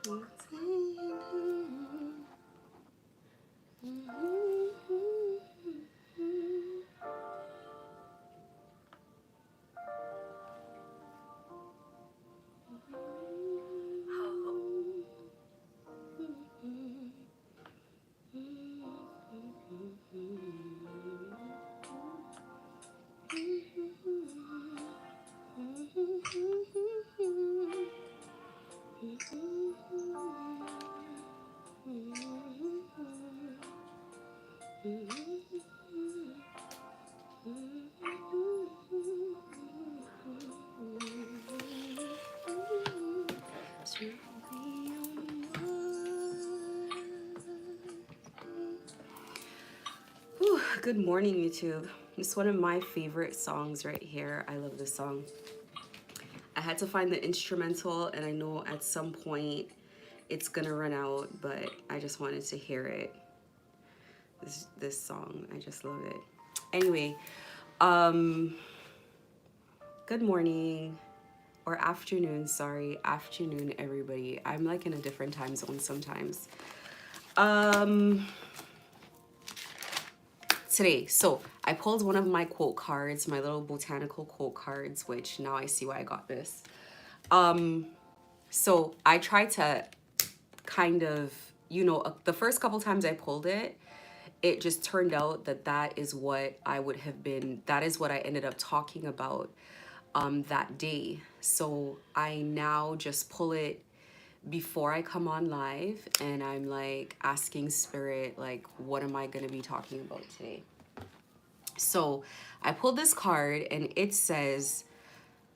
Whew, good morning, YouTube. It's one of my favorite songs right here. I love this song. I had to find the instrumental, and I know at some point it's gonna run out, but I just wanted to hear it. This song, I just love it. Anyway, good morning or afternoon. Sorry, afternoon, everybody. I'm like in a different time zone sometimes. Today, so I pulled one of my quote cards, my little botanical quote cards, which now I see why I got this. So I tried to kind of, the first couple times I pulled it, it just turned out that that is what I ended up talking about that day. So I now just pull it before I come on live, and I'm like asking spirit, like, what am I going to be talking about today? So I pulled this card, and it says,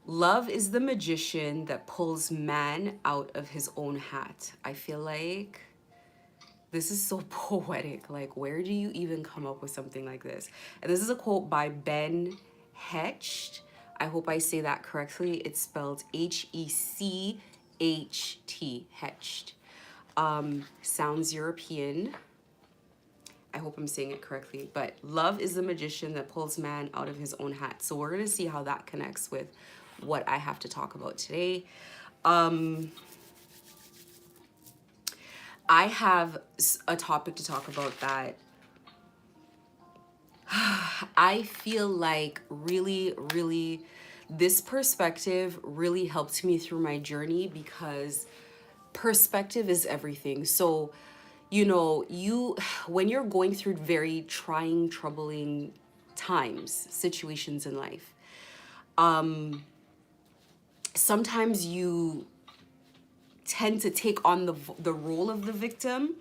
love is the magician that pulls man out of his own hat. I feel like this is so poetic. Like, where do you even come up with something like this? And this is a quote by Ben Hecht. I hope I say that correctly. It's spelled Hecht. Hecht. Sounds European. I hope I'm saying it correctly. But love is the magician that pulls man out of his own hat. So we're going to see how that connects with what I have to talk about today. I have a topic to talk about that I feel like really this perspective really helped me through my journey, because perspective is everything. So, when you're going through very trying, troubling times, situations in life, sometimes you tend to take on the role of the victim.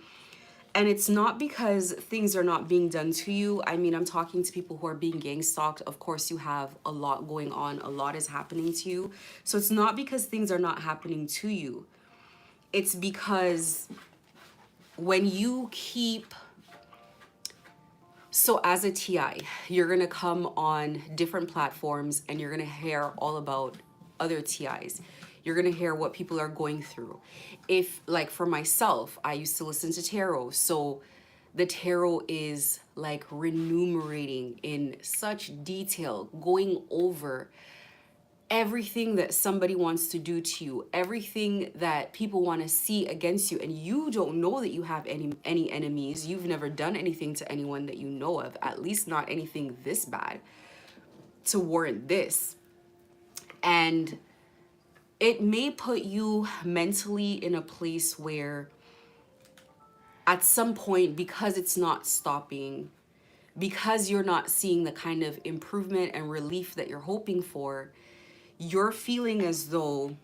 And it's not because things are not being done to you. I mean, I'm talking to people who are being gang stalked. Of course, you have a lot going on. A lot is happening to you. So it's not because things are not happening to you. It's because when you keep... So as a TI, you're going to come on different platforms and you're going to hear all about other TIs. You're going to hear what people are going through. If, like, for myself, I used to listen to tarot. So the tarot is like renumerating in such detail, going over everything that somebody wants to do to you, everything that people want to see against you, and you don't know that you have any enemies. You've never done anything to anyone that you know of, at least not anything this bad to warrant this. And it may put you mentally in a place where at some point, because it's not stopping, because you're not seeing the kind of improvement and relief that you're hoping for, you're feeling as though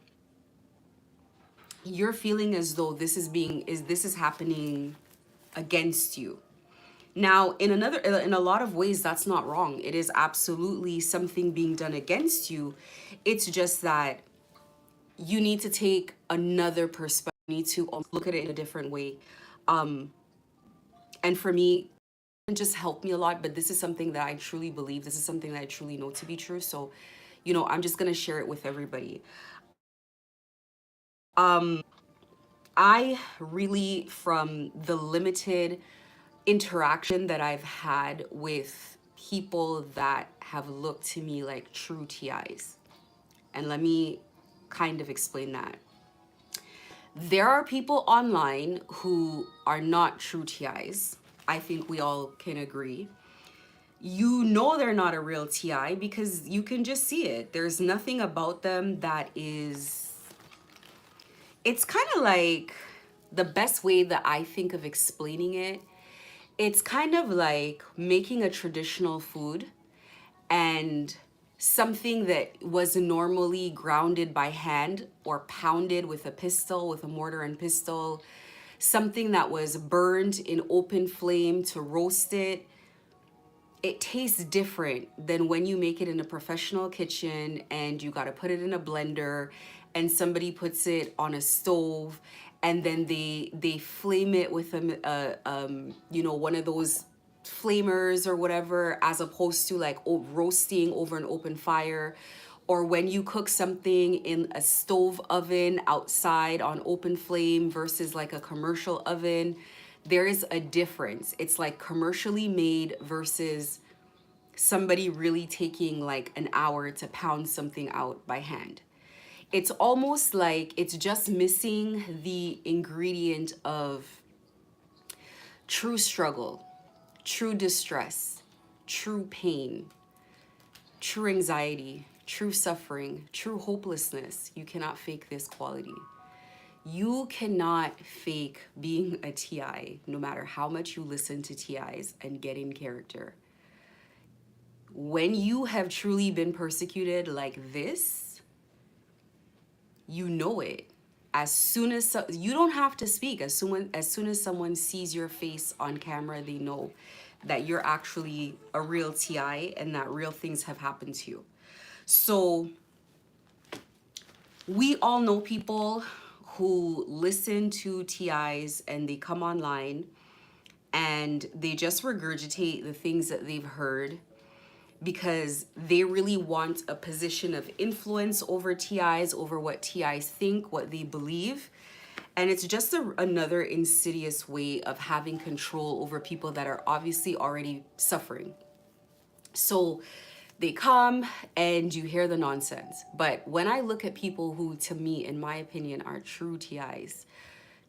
this is happening against you. Now, in a lot of ways, that's not wrong. It is absolutely something being done against you. It's just that you need to take another perspective. You need to look at it in a different way. And for me, it just helped me a lot. But this is something that I truly believe. This is something that I truly know to be true. So, I'm just going to share it with everybody. I really, from the limited interaction that I've had with people that have looked to me like true TIs, and let me kind of explain that. There are people online who are not true TIs. I think we all can agree. You know they're not a real TI because you can just see it. There's nothing about them that is, it's kind of like, the best way that I think of explaining it, it's kind of like making a traditional food and something that was normally grounded by hand or pounded with a pistol, with a mortar and pestle, something that was burned in open flame to roast it. It tastes different than when you make it in a professional kitchen and you got to put it in a blender and somebody puts it on a stove and then they flame it with one of those flamers or whatever, as opposed to like roasting over an open fire, or when you cook something in a stove oven outside on open flame versus like a commercial oven. There is a difference. It's like commercially made versus somebody really taking like an hour to pound something out by hand. It's almost like it's just missing the ingredient of true struggle, true distress, true pain, true anxiety, true suffering, true hopelessness. You cannot fake this quality. You cannot fake being a TI, no matter how much you listen to TIs and get in character. When you have truly been persecuted like this, you know it. As soon as you don't have to speak, as soon as someone sees your face on camera, they know that you're actually a real TI and that real things have happened to you. So we all know people who listen to TIs and they come online and they just regurgitate the things that they've heard because they really want a position of influence over TIs, over what TIs think, what they believe. And it's just another insidious way of having control over people that are obviously already suffering. So they come and you hear the nonsense. But when I look at people who, to me, in my opinion, are true TIs,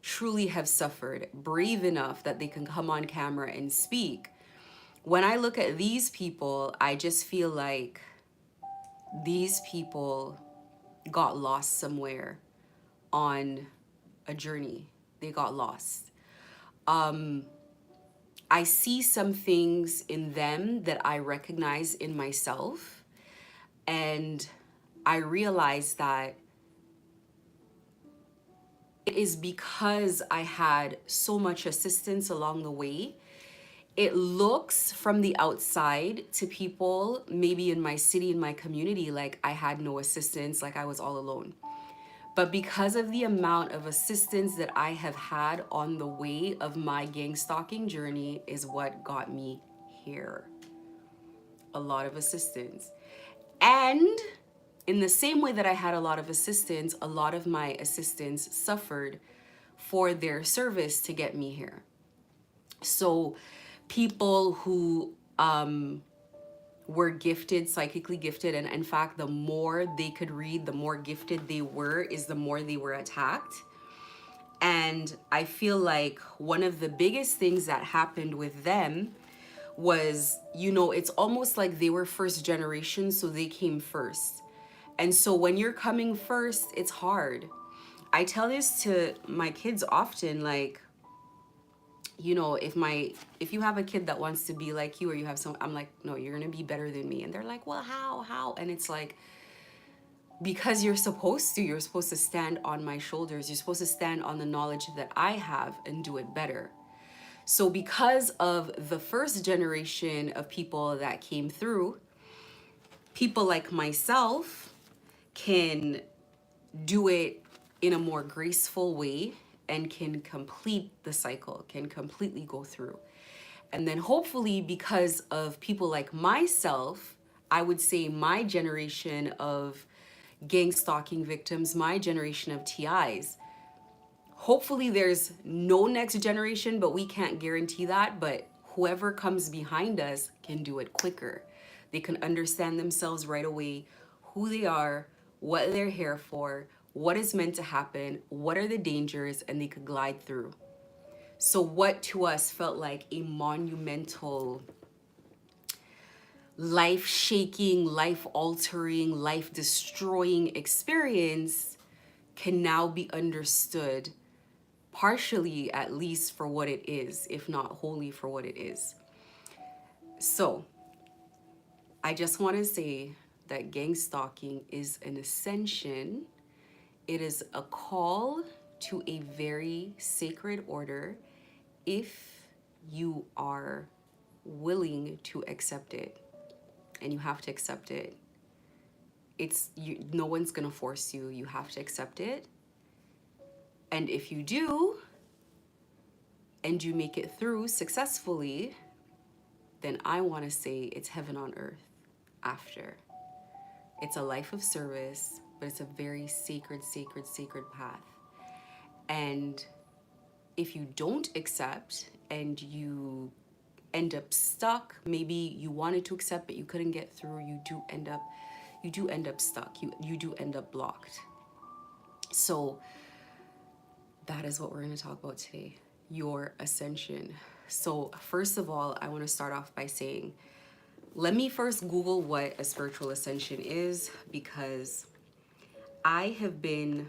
truly have suffered, brave enough that they can come on camera and speak, when I look at these people, I just feel like these people got lost somewhere on a journey. They got lost. I see some things in them that I recognize in myself, and I realize that it is because I had so much assistance along the way. It looks from the outside to people, maybe in my city, in my community, like I had no assistance, like I was all alone. But because of the amount of assistance that I have had on the way of my gang stalking journey is what got me here. A lot of assistance. And in the same way that I had a lot of assistance, a lot of my assistants suffered for their service to get me here. So people who were gifted, psychically gifted, and in fact, the more they could read, the more gifted they were, is the more they were attacked. And I feel like one of the biggest things that happened with them was, it's almost like they were first generation, so they came first. And so when you're coming first, it's hard. I tell this to my kids often, like, if you have a kid that wants to be like you, or you have some, I'm like, no, you're gonna be better than me. And they're like, well, how? And it's like, because you're supposed to stand on my shoulders. You're supposed to stand on the knowledge that I have and do it better. So because of the first generation of people that came through, people like myself can do it in a more graceful way and can complete the cycle, can completely go through. And then hopefully, because of people like myself, I would say my generation of gang stalking victims, my generation of TIs, hopefully there's no next generation, but we can't guarantee that. But whoever comes behind us can do it quicker. They can understand themselves right away, who they are, what they're here for, what is meant to happen, what are the dangers, and they could glide through. So what to us felt like a monumental, life-shaking, life-altering, life-destroying experience can now be understood, partially at least, for what it is, if not wholly for what it is. So I just want to say that gang stalking is an ascension. It is a call to a very sacred order if you are willing to accept it. And you have to accept it. No one's gonna force you. You have to accept it. And if you do, and you make it through successfully, then I want to say it's heaven on earth after. It's a life of service, but it's a very sacred, sacred, sacred path. And if you don't accept and you end up stuck, maybe you wanted to accept but you couldn't get through, you do end up stuck. You do end up blocked. So that is what we're going to talk about today, your ascension. So first of all, I want to start off by saying, let me first Google what a spiritual ascension is, because I have been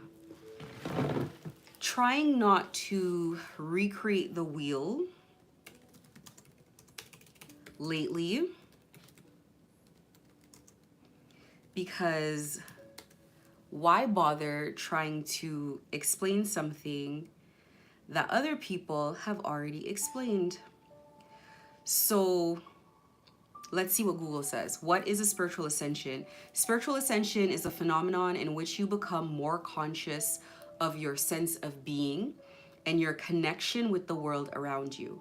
trying not to recreate the wheel lately, because why bother trying to explain something that other people have already explained? So let's see what Google says. What is a spiritual ascension? Spiritual ascension is a phenomenon in which you become more conscious of your sense of being and your connection with the world around you.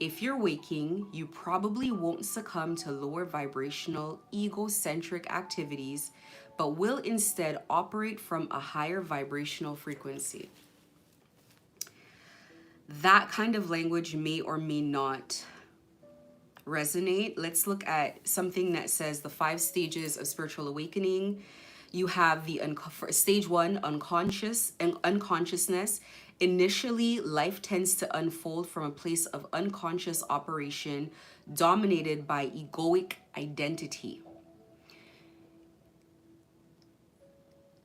If you're waking, you probably won't succumb to lower vibrational, egocentric activities, but will instead operate from a higher vibrational frequency. That kind of language may or may not resonate. Let's look at something that says the 5 stages of spiritual awakening. You have the stage 1, unconscious and unconsciousness. Initially, life tends to unfold from a place of unconscious operation dominated by egoic identity.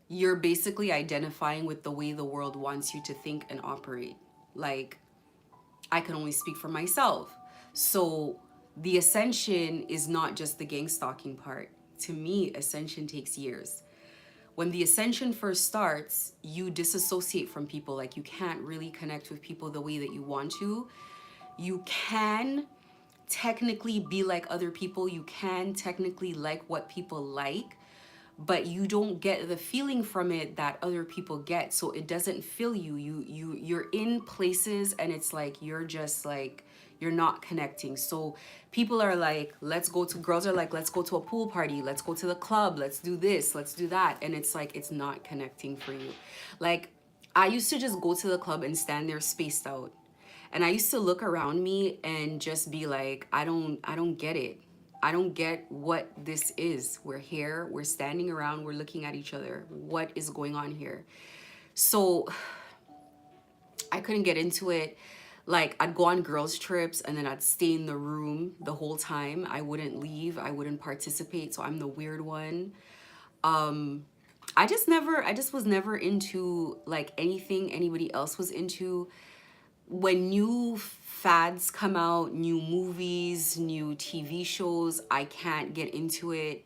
You're basically identifying with the way the world wants you to think and operate. Like, I can only speak for myself. So the ascension is not just the gang stalking part. To me, ascension takes years. When the ascension first starts, you disassociate from people. Like, you can't really connect with people the way that you want to. You can technically be like other people. You can technically like what people like, but you don't get the feeling from it that other people get. So it doesn't fill you. You're in places and it's like you're just like, you're not connecting. So people are like, girls are like, let's go to a pool party, let's go to the club, let's do this, let's do that. And it's like, it's not connecting for you. Like, I used to just go to the club and stand there spaced out. And I used to look around me and just be like, I don't get it. I don't get what this is. We're here, we're standing around, we're looking at each other. What is going on here? So I couldn't get into it. Like, I'd go on girls' trips and then I'd stay in the room the whole time. I wouldn't leave, I wouldn't participate. So I'm the weird one. I just was never into like anything anybody else was into. When new fads come out, new movies, new TV shows, I can't get into it.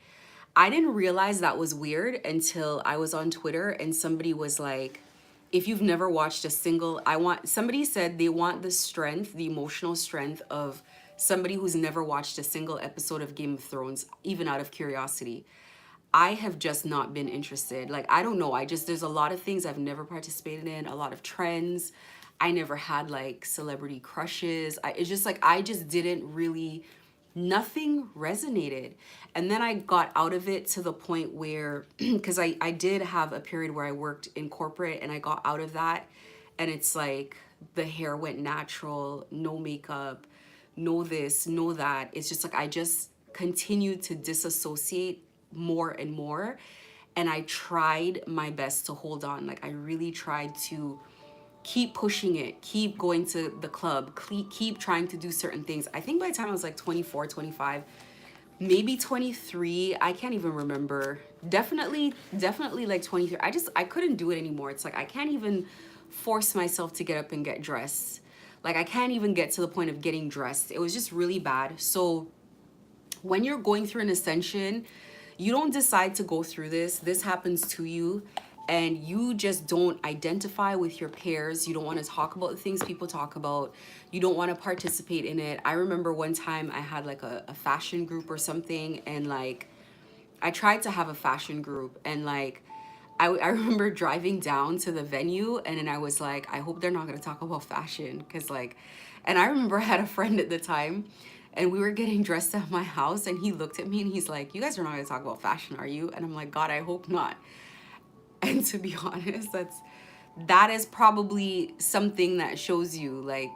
I didn't realize that was weird until I was on Twitter and somebody was like, if you've never watched somebody said they want the strength, the emotional strength of somebody who's never watched a single episode of Game of Thrones, even out of curiosity. I have just not been interested. Like, I don't know. There's a lot of things I've never participated in, a lot of trends. I never had like celebrity crushes. I just didn't really, nothing resonated. And then I got out of it to the point where, because I did have a period where I worked in corporate and I got out of that. And it's like the hair went natural, no makeup, no this, no that. It's just like I just continued to disassociate more and more. And I tried my best to hold on. Like I really tried to keep pushing it, keep going to the club, keep trying to do certain things. I think by the time I was like 24, 25, maybe 23, I can't even remember. Definitely like 23. I couldn't do it anymore. It's like I can't even force myself to get up and get dressed. Like I can't even get to the point of getting dressed. It was just really bad. So when you're going through an ascension, you don't decide to go through this. This happens to you, and you just don't identify with your peers. You don't want to talk about the things people talk about. You don't want to participate in it. I remember one time I had like a fashion group or something, and like I tried to have a fashion group, and like I remember driving down to the venue, and then I was like, I hope they're not going to talk about fashion, because like, and I remember I had a friend at the time, and we were getting dressed at my house, and he looked at me and he's like, you guys are not going to talk about fashion, are you? And I'm like, God, I hope not. And to be honest, that is probably something that shows you like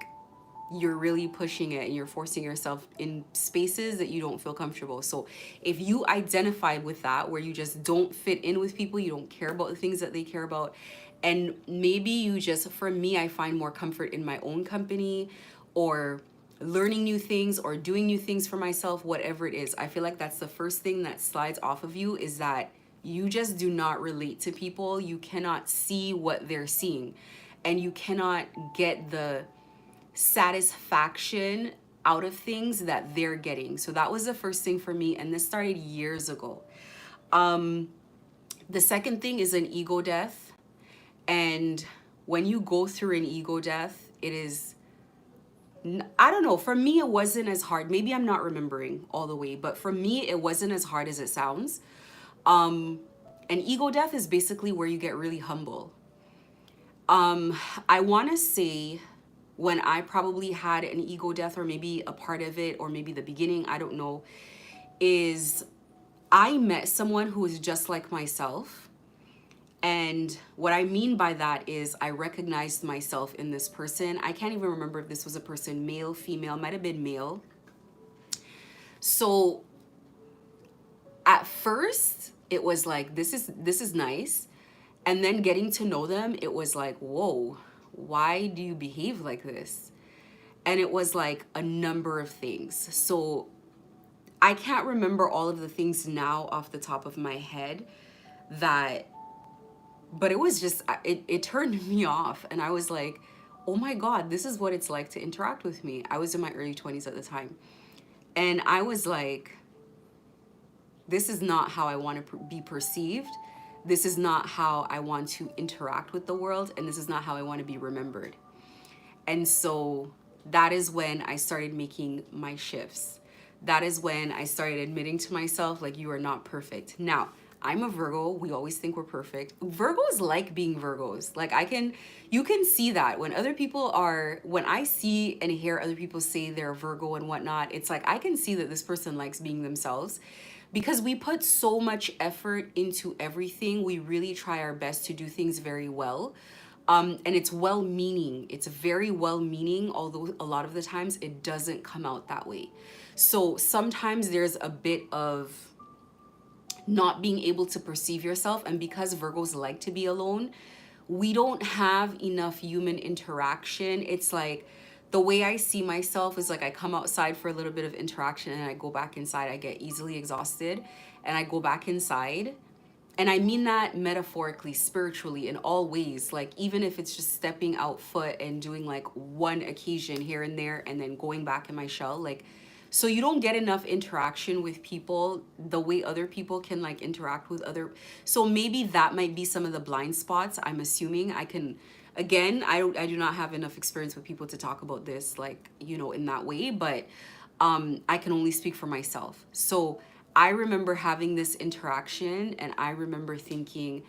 you're really pushing it and you're forcing yourself in spaces that you don't feel comfortable. So if you identify with that, where you just don't fit in with people, you don't care about the things that they care about, and maybe you just, for me, I find more comfort in my own company, or learning new things, or doing new things for myself, whatever it is. I feel like that's the first thing that slides off of you, is that you just do not relate to people. You cannot see what they're seeing, and you cannot get the satisfaction out of things that they're getting. So that was the first thing for me, and this started years ago. The second thing is an ego death. And when you go through an ego death, it is, I don't know, for me it wasn't as hard. Maybe I'm not remembering all the way, but for me it wasn't as hard as it sounds. An ego death is basically where you get really humble. I want to say when I probably had an ego death, or maybe a part of it, or maybe the beginning, I don't know, is I met someone who was just like myself. And what I mean by that is I recognized myself in this person. I can't even remember if this was a person, male, female, might have been male. So at first it was like, this is nice. And then getting to know them, it was like, whoa, why do you behave like this? And it was like a number of things. So I can't remember all of the things now off the top of my head, but it was just, it turned me off. And I was like, oh my God, this is what it's like to interact with me. I was in my early 20s at the time. And I was like, this is not how I want to be perceived. This is not how I want to interact with the world. And this is not how I want to be remembered. And so that is when I started making my shifts. That is when I started admitting to myself, like, you are not perfect. Now, I'm a Virgo. We always think we're perfect. Virgos like being Virgos. Like you can see that when other people are, when I see and hear other people say they're Virgo and whatnot, it's like, I can see that this person likes being themselves, because we put so much effort into everything. We really try our best to do things very well. And it's well-meaning. It's very well-meaning, although a lot of the times it doesn't come out that way. So sometimes there's a bit of not being able to perceive yourself. And because Virgos like to be alone, we don't have enough human interaction. It's like, the way I see myself is like, I come outside for a little bit of interaction and I go back inside. I get easily exhausted and I go back inside. And I mean that metaphorically, spiritually, in all ways. Like, even if it's just stepping out foot and doing like one occasion here and there and then going back in my shell, like, so you don't get enough interaction with people the way other people can like interact with other. So maybe that might be some of the blind spots. I'm assuming. I can, again, I do not have enough experience with people to talk about this, like, you know, in that way, but I can only speak for myself. So I remember having this interaction and I remember thinking,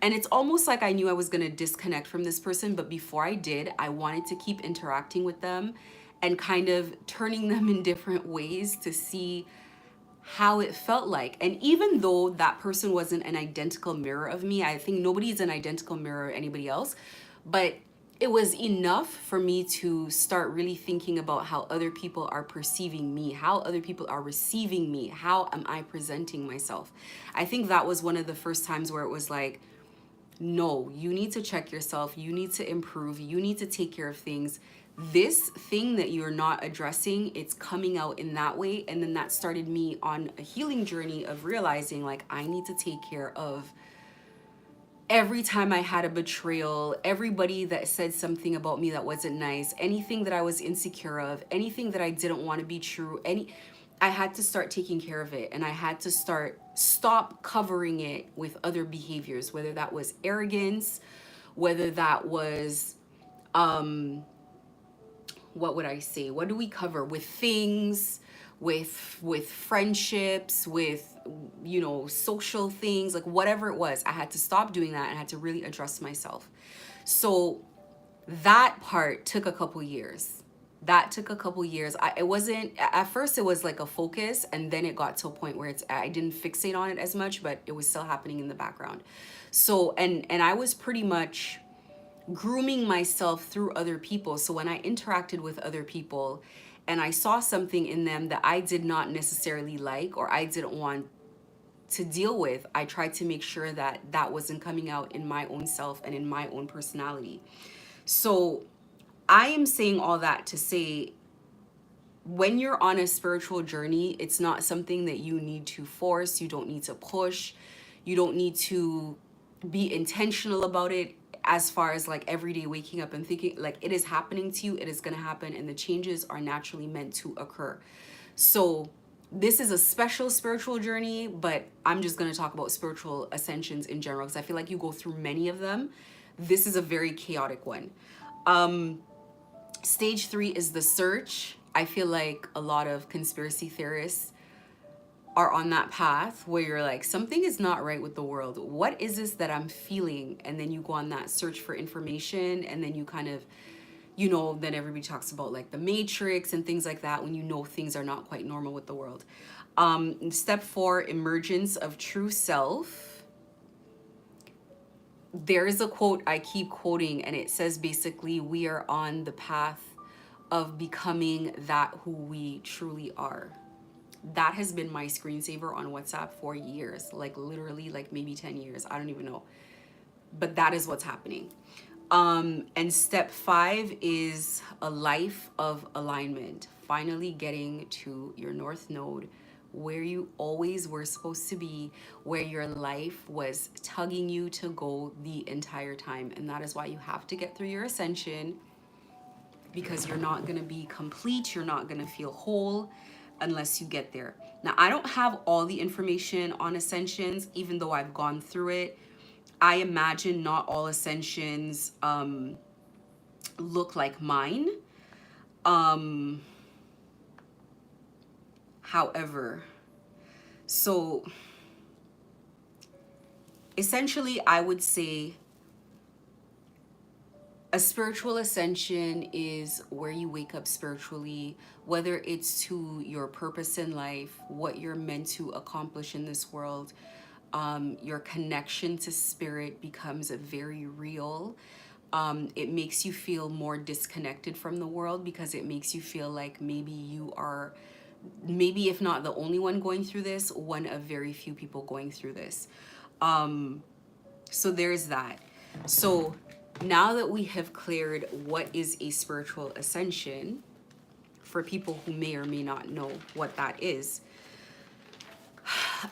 and it's almost like I knew I was going to disconnect from this person, but before I did, I wanted to keep interacting with them and kind of turning them in different ways to see how it felt like. And even though that person wasn't an identical mirror of me, I think nobody's an identical mirror of anybody else, but it was enough for me to start really thinking about how other people are perceiving me, how other people are receiving me, how am I presenting myself. I think that was one of the first times where it was like, no, you need to check yourself, you need to improve, you need to take care of things. This thing that you're not addressing, it's coming out in that way. And then that started me on a healing journey of realizing like I need to take care of every time I had a betrayal, everybody that said something about me that wasn't nice, anything that I was insecure of, anything that I didn't want to be true, I had to start taking care of it, and I had to stop covering it with other behaviors, whether that was arrogance, whether that was what would I say? What do we cover with things, with friendships, with social things, like whatever it was. I had to stop doing that and I had to really address myself. So that part took a couple years. It wasn't at first, it was like a focus, and then it got to a point where I didn't fixate on it as much, but it was still happening in the background. So and I was pretty much grooming myself through other people. So when I interacted with other people and I saw something in them that I did not necessarily like or I didn't want to deal with, I tried to make sure that that wasn't coming out in my own self and in my own personality. So I am saying all that to say, when you're on a spiritual journey, it's not something that you need to force, you don't need to push, you don't need to be intentional about it, as far as like every day waking up and thinking like it is happening to you, it is going to happen, and the changes are naturally meant to occur. So this is a special spiritual journey, but I'm just going to talk about spiritual ascensions in general because I feel like you go through many of them. This is a very chaotic one. Stage 3 is the search. I feel like a lot of conspiracy theorists are on that path where you're like, something is not right with the world. What is this that I'm feeling? And then you go on that search for information, and then you kind of, then everybody talks about like the matrix and things like that when things are not quite normal with the world. Step 4, emergence of true self. There is a quote I keep quoting, and it says basically, we are on the path of becoming that who we truly are. That has been my screensaver on WhatsApp for years, like literally like maybe 10 years. I don't even know. But that is what's happening. And step 5 is a life of alignment, finally getting to your North Node, where you always were supposed to be, where your life was tugging you to go the entire time. And that is why you have to get through your ascension, because you're not going to be complete, you're not going to feel whole unless you get there. Now, I don't have all the information on ascensions, even though I've gone through it. I imagine not all ascensions look like mine. However, so essentially, I would say a spiritual ascension is where you wake up spiritually, whether it's to your purpose in life, what you're meant to accomplish in this world. Your connection to spirit becomes very real. It makes you feel more disconnected from the world, because it makes you feel like maybe you are, maybe if not the only one going through this, one of very few people going through this. So there's that. So now that we have cleared what is a spiritual ascension, for people who may or may not know what that is,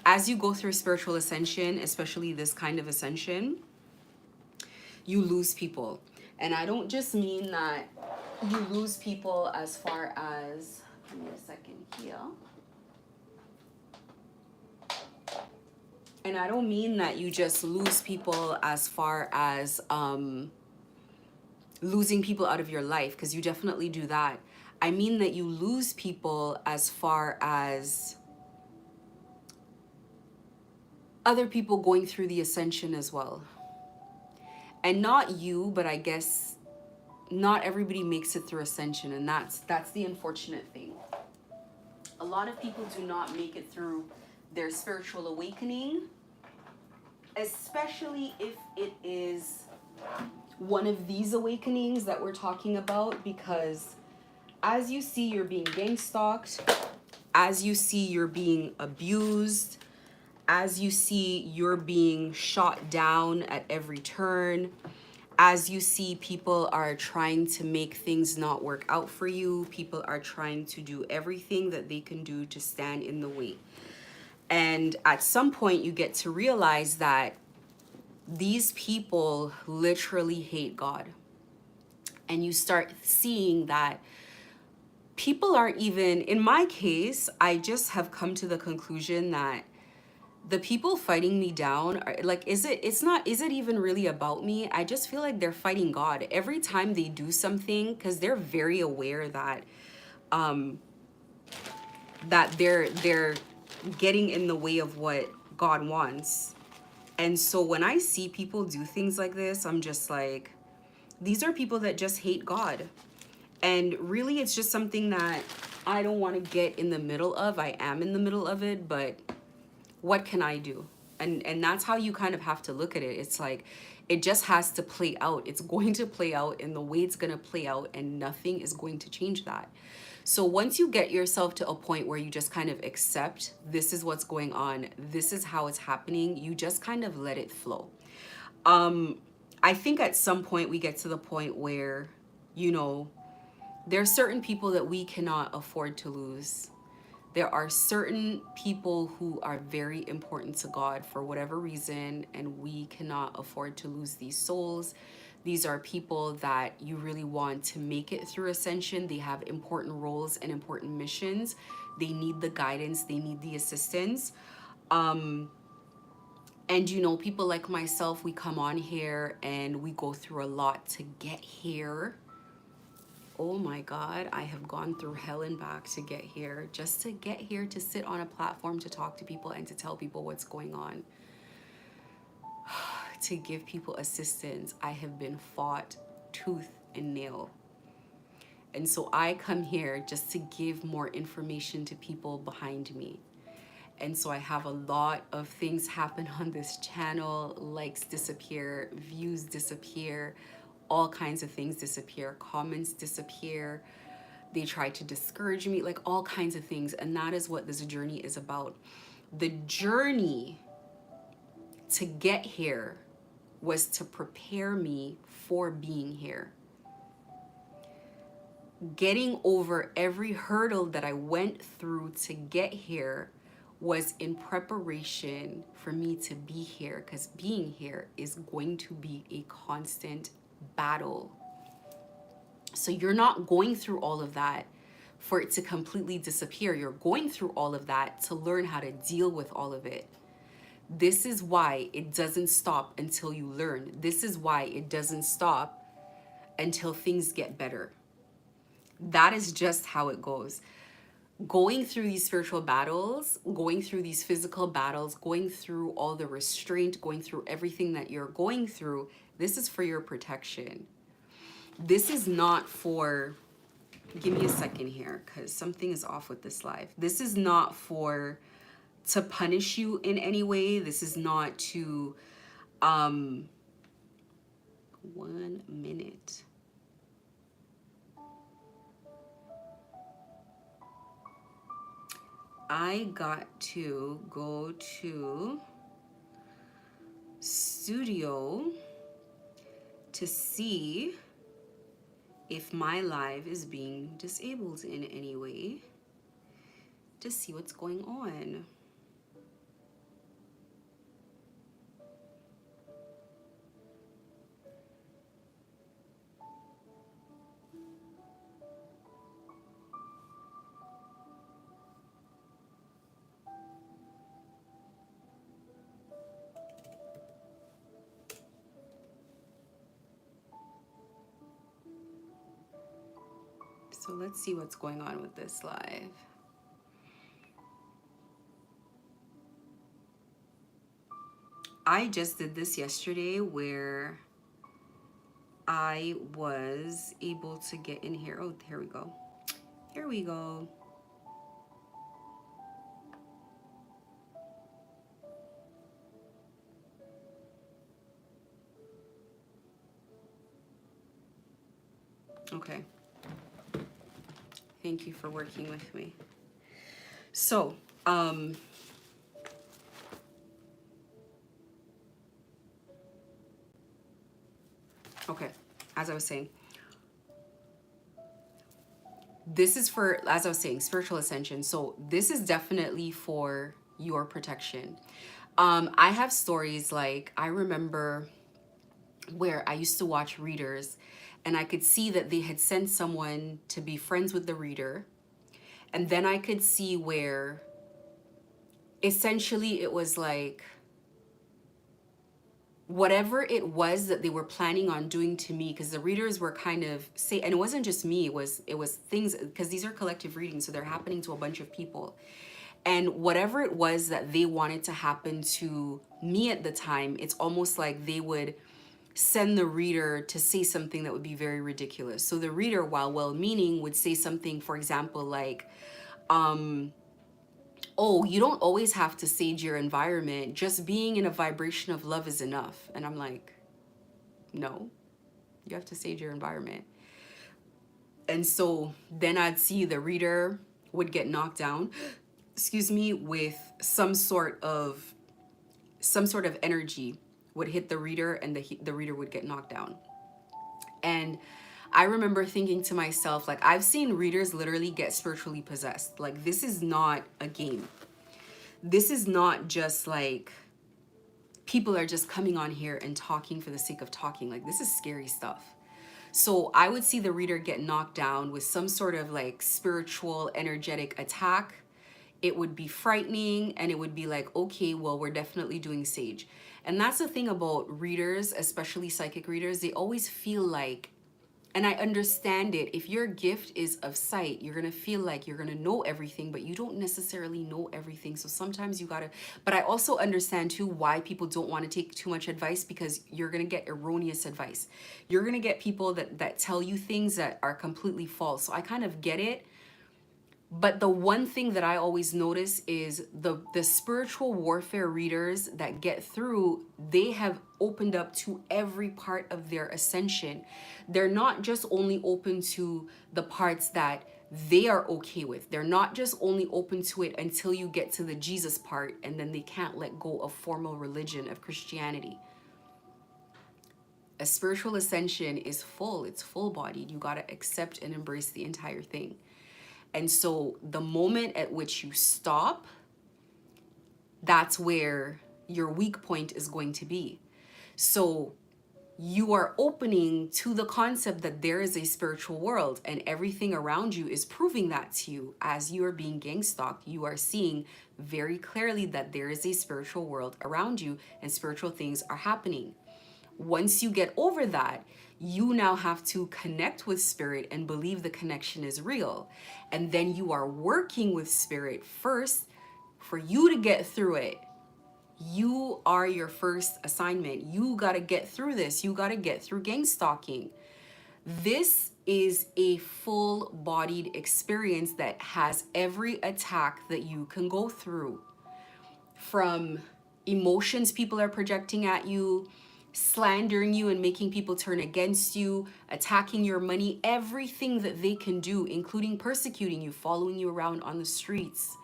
as you go through spiritual ascension, especially this kind of ascension, you lose people. And I don't just mean that you lose people as far as, give me a second here. And I don't mean that you just lose people as far as losing people out of your life, because you definitely do that. I mean that you lose people as far as other people going through the ascension as well. And not you, but I guess not everybody makes it through ascension, and that's the unfortunate thing. A lot of people do not make it through their spiritual awakening, especially if it is one of these awakenings that we're talking about, because as you see you're being gang stalked, as you see you're being abused, as you see you're being shot down at every turn, as you see people are trying to make things not work out for you, people are trying to do everything that they can do to stand in the way. And at some point you get to realize that these people literally hate God. And you start seeing that people aren't even, in my case, I just have come to the conclusion that the people fighting me down are like, is it even really about me? I just feel like they're fighting God every time they do something, because they're very aware that they're getting in the way of what God wants. And so when I see people do things like this, I'm just like, these are people that just hate God. And really, it's just something that I don't want to get in the middle of. I am in the middle of it, but what can I do? And that's how you kind of have to look at it. It's like, it just has to play out. It's going to play out in the way it's going to play out, and nothing is going to change that. So once you get yourself to a point where you just kind of accept this is what's going on, this is how it's happening, you just kind of let it flow. I think at some point we get to the point where, you know, there are certain people that we cannot afford to lose. There are certain people who are very important to God for whatever reason, and we cannot afford to lose these souls. These are people that you really want to make it through ascension. They have important roles and important missions. They need the guidance, they need the assistance. And you know, people like myself, we come on here and we go through a lot to get here. Oh my God, I have gone through hell and back to get here, just to get here, to sit on a platform, to talk to people and to tell people what's going on, to give people assistance. I have been fought tooth and nail. And so I come here just to give more information to people behind me. And so I have a lot of things happen on this channel. Likes disappear, views disappear, all kinds of things disappear, comments disappear. They try to discourage me, like all kinds of things. And that is what this journey is about. The journey to get here was to prepare me for being here. Getting over every hurdle that I went through to get here was in preparation for me to be here, because being here is going to be a constant battle. So you're not going through all of that for it to completely disappear. You're going through all of that to learn how to deal with all of it. This is why it doesn't stop until you learn. This is why it doesn't stop until things get better. That is just how it goes. Going through these spiritual battles, going through these physical battles, going through all the restraint, going through everything that you're going through, this is for your protection. This is not for, give me a second here, because something is off with this live. This is not for, to punish you in any way. This is not to, 1 minute. I got to go to studio to see if my live is being disabled in any way, to see what's going on. So let's see what's going on with this live. I just did this yesterday where I was able to get in here. Oh, here we go. Here we go. Okay. Thank you for working with me. So, okay, as I was saying, this is for, as I was saying, spiritual ascension. So this is definitely for your protection. I have stories, like I remember where I used to watch readers and I could see that they had sent someone to be friends with the reader. And then I could see where essentially it was like whatever it was that they were planning on doing to me, because the readers were kind of say, and it wasn't just me, it was things, because these are collective readings, so they're happening to a bunch of people. And whatever it was that they wanted to happen to me at the time, it's almost like they would send the reader to say something that would be very ridiculous. So the reader, while well-meaning, would say something, for example, like, oh, you don't always have to sage your environment. Just being in a vibration of love is enough. And I'm like, no, you have to sage your environment. And so then I'd see the reader would get knocked down, excuse me, with some sort of energy would hit the reader, and the reader would get knocked down. And I remember thinking to myself, like, I've seen readers literally get spiritually possessed. Like, this is not a game. This is not just like people are just coming on here and talking for the sake of talking. Like, this is scary stuff. So I would see the reader get knocked down with some sort of like spiritual energetic attack. It would be frightening, and it would be like, okay, well, we're definitely doing sage. And that's the thing about readers, especially psychic readers. They always feel like, and I understand it, if your gift is of sight, you're going to feel like you're going to know everything, but you don't necessarily know everything. So sometimes you got to, but I also understand too why people don't want to take too much advice, because you're going to get erroneous advice. You're going to get people that tell you things that are completely false. So I kind of get it. But the one thing that I always notice is the spiritual warfare readers that get through, they have opened up to every part of their ascension. They're not just only open to the parts that they are okay with. They're not just only open to it until you get to the Jesus part, and then they can't let go of formal religion, of Christianity. A spiritual ascension is full. It's full-bodied. You got to accept and embrace the entire thing. And so the moment at which you stop, that's where your weak point is going to be. So you are opening to the concept that there is a spiritual world, and everything around you is proving that to you. As you are being gang stalked, you are seeing very clearly that there is a spiritual world around you, and spiritual things are happening. Once you get over that, you now have to connect with spirit and believe the connection is real. And then you are working with spirit first for you to get through it. You are your first assignment. You got to get through this. You got to get through gang stalking. This is a full-bodied experience that has every attack that you can go through, from emotions people are projecting at you, slandering you and making people turn against you, attacking your money, everything that they can do, including persecuting you, following you around on the streets,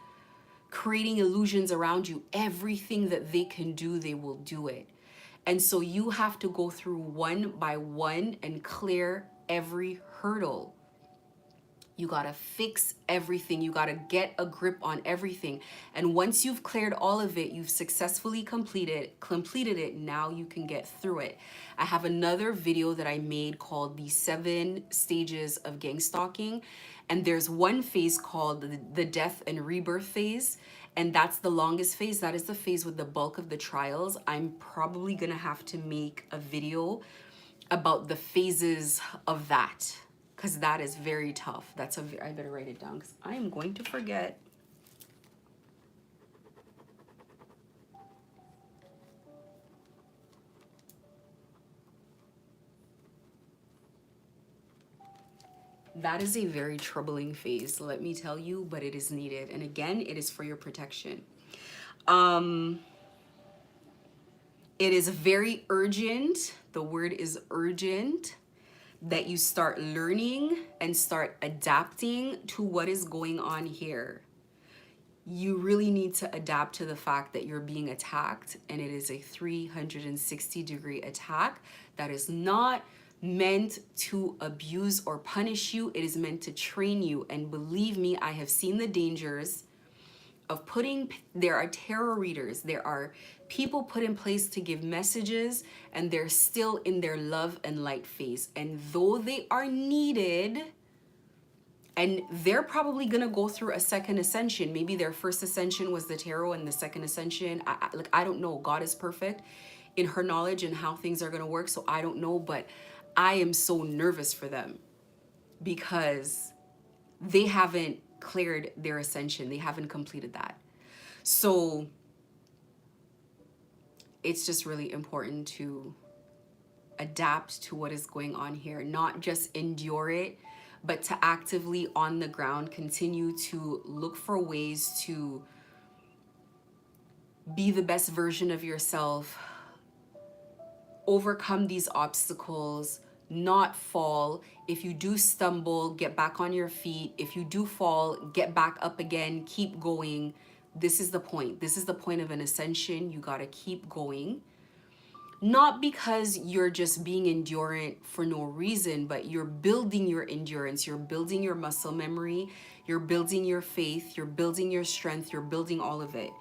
creating illusions around you. Everything that they can do, they will do it. And so you have to go through one by one and clear every hurdle. You got to fix everything. You got to get a grip on everything. And once you've cleared all of it, you've successfully completed it, now you can get through it. I have another video that I made called the 7 stages of gang stalking. And there's one phase called the death and rebirth phase. And that's the longest phase. That is the phase with the bulk of the trials. I'm probably going to have to make a video about the phases of that, because that is very tough. I better write it down because I am going to forget. That is a very troubling phase, let me tell you, but it is needed. And again, it is for your protection. It is very urgent. The word is urgent that you start learning and start adapting to what is going on here. You really need to adapt to the fact that you're being attacked, and it is a 360-degree attack that is not meant to abuse or punish you. It is meant to train you. And believe me, I have seen the dangers of there are tarot readers, there are people put in place to give messages, and they're still in their love and light phase. And though they are needed, and they're probably gonna go through a second ascension. Maybe their first ascension was the tarot, and the second ascension, I don't know. God is perfect in her knowledge and how things are gonna work, so I don't know. But I am so nervous for them because they haven't cleared their ascension. They haven't completed that. So it's just really important to adapt to what is going on here, not just endure it, but to actively on the ground continue to look for ways to be the best version of yourself, overcome these obstacles, not fall. If you do stumble, get back on your feet. If you do fall, get back up again, keep going. This is the point. This is the point of an ascension. You got to keep going. Not because you're just being endurant for no reason, but you're building your endurance, you're building your muscle memory, you're building your faith, you're building your strength, you're building all of it.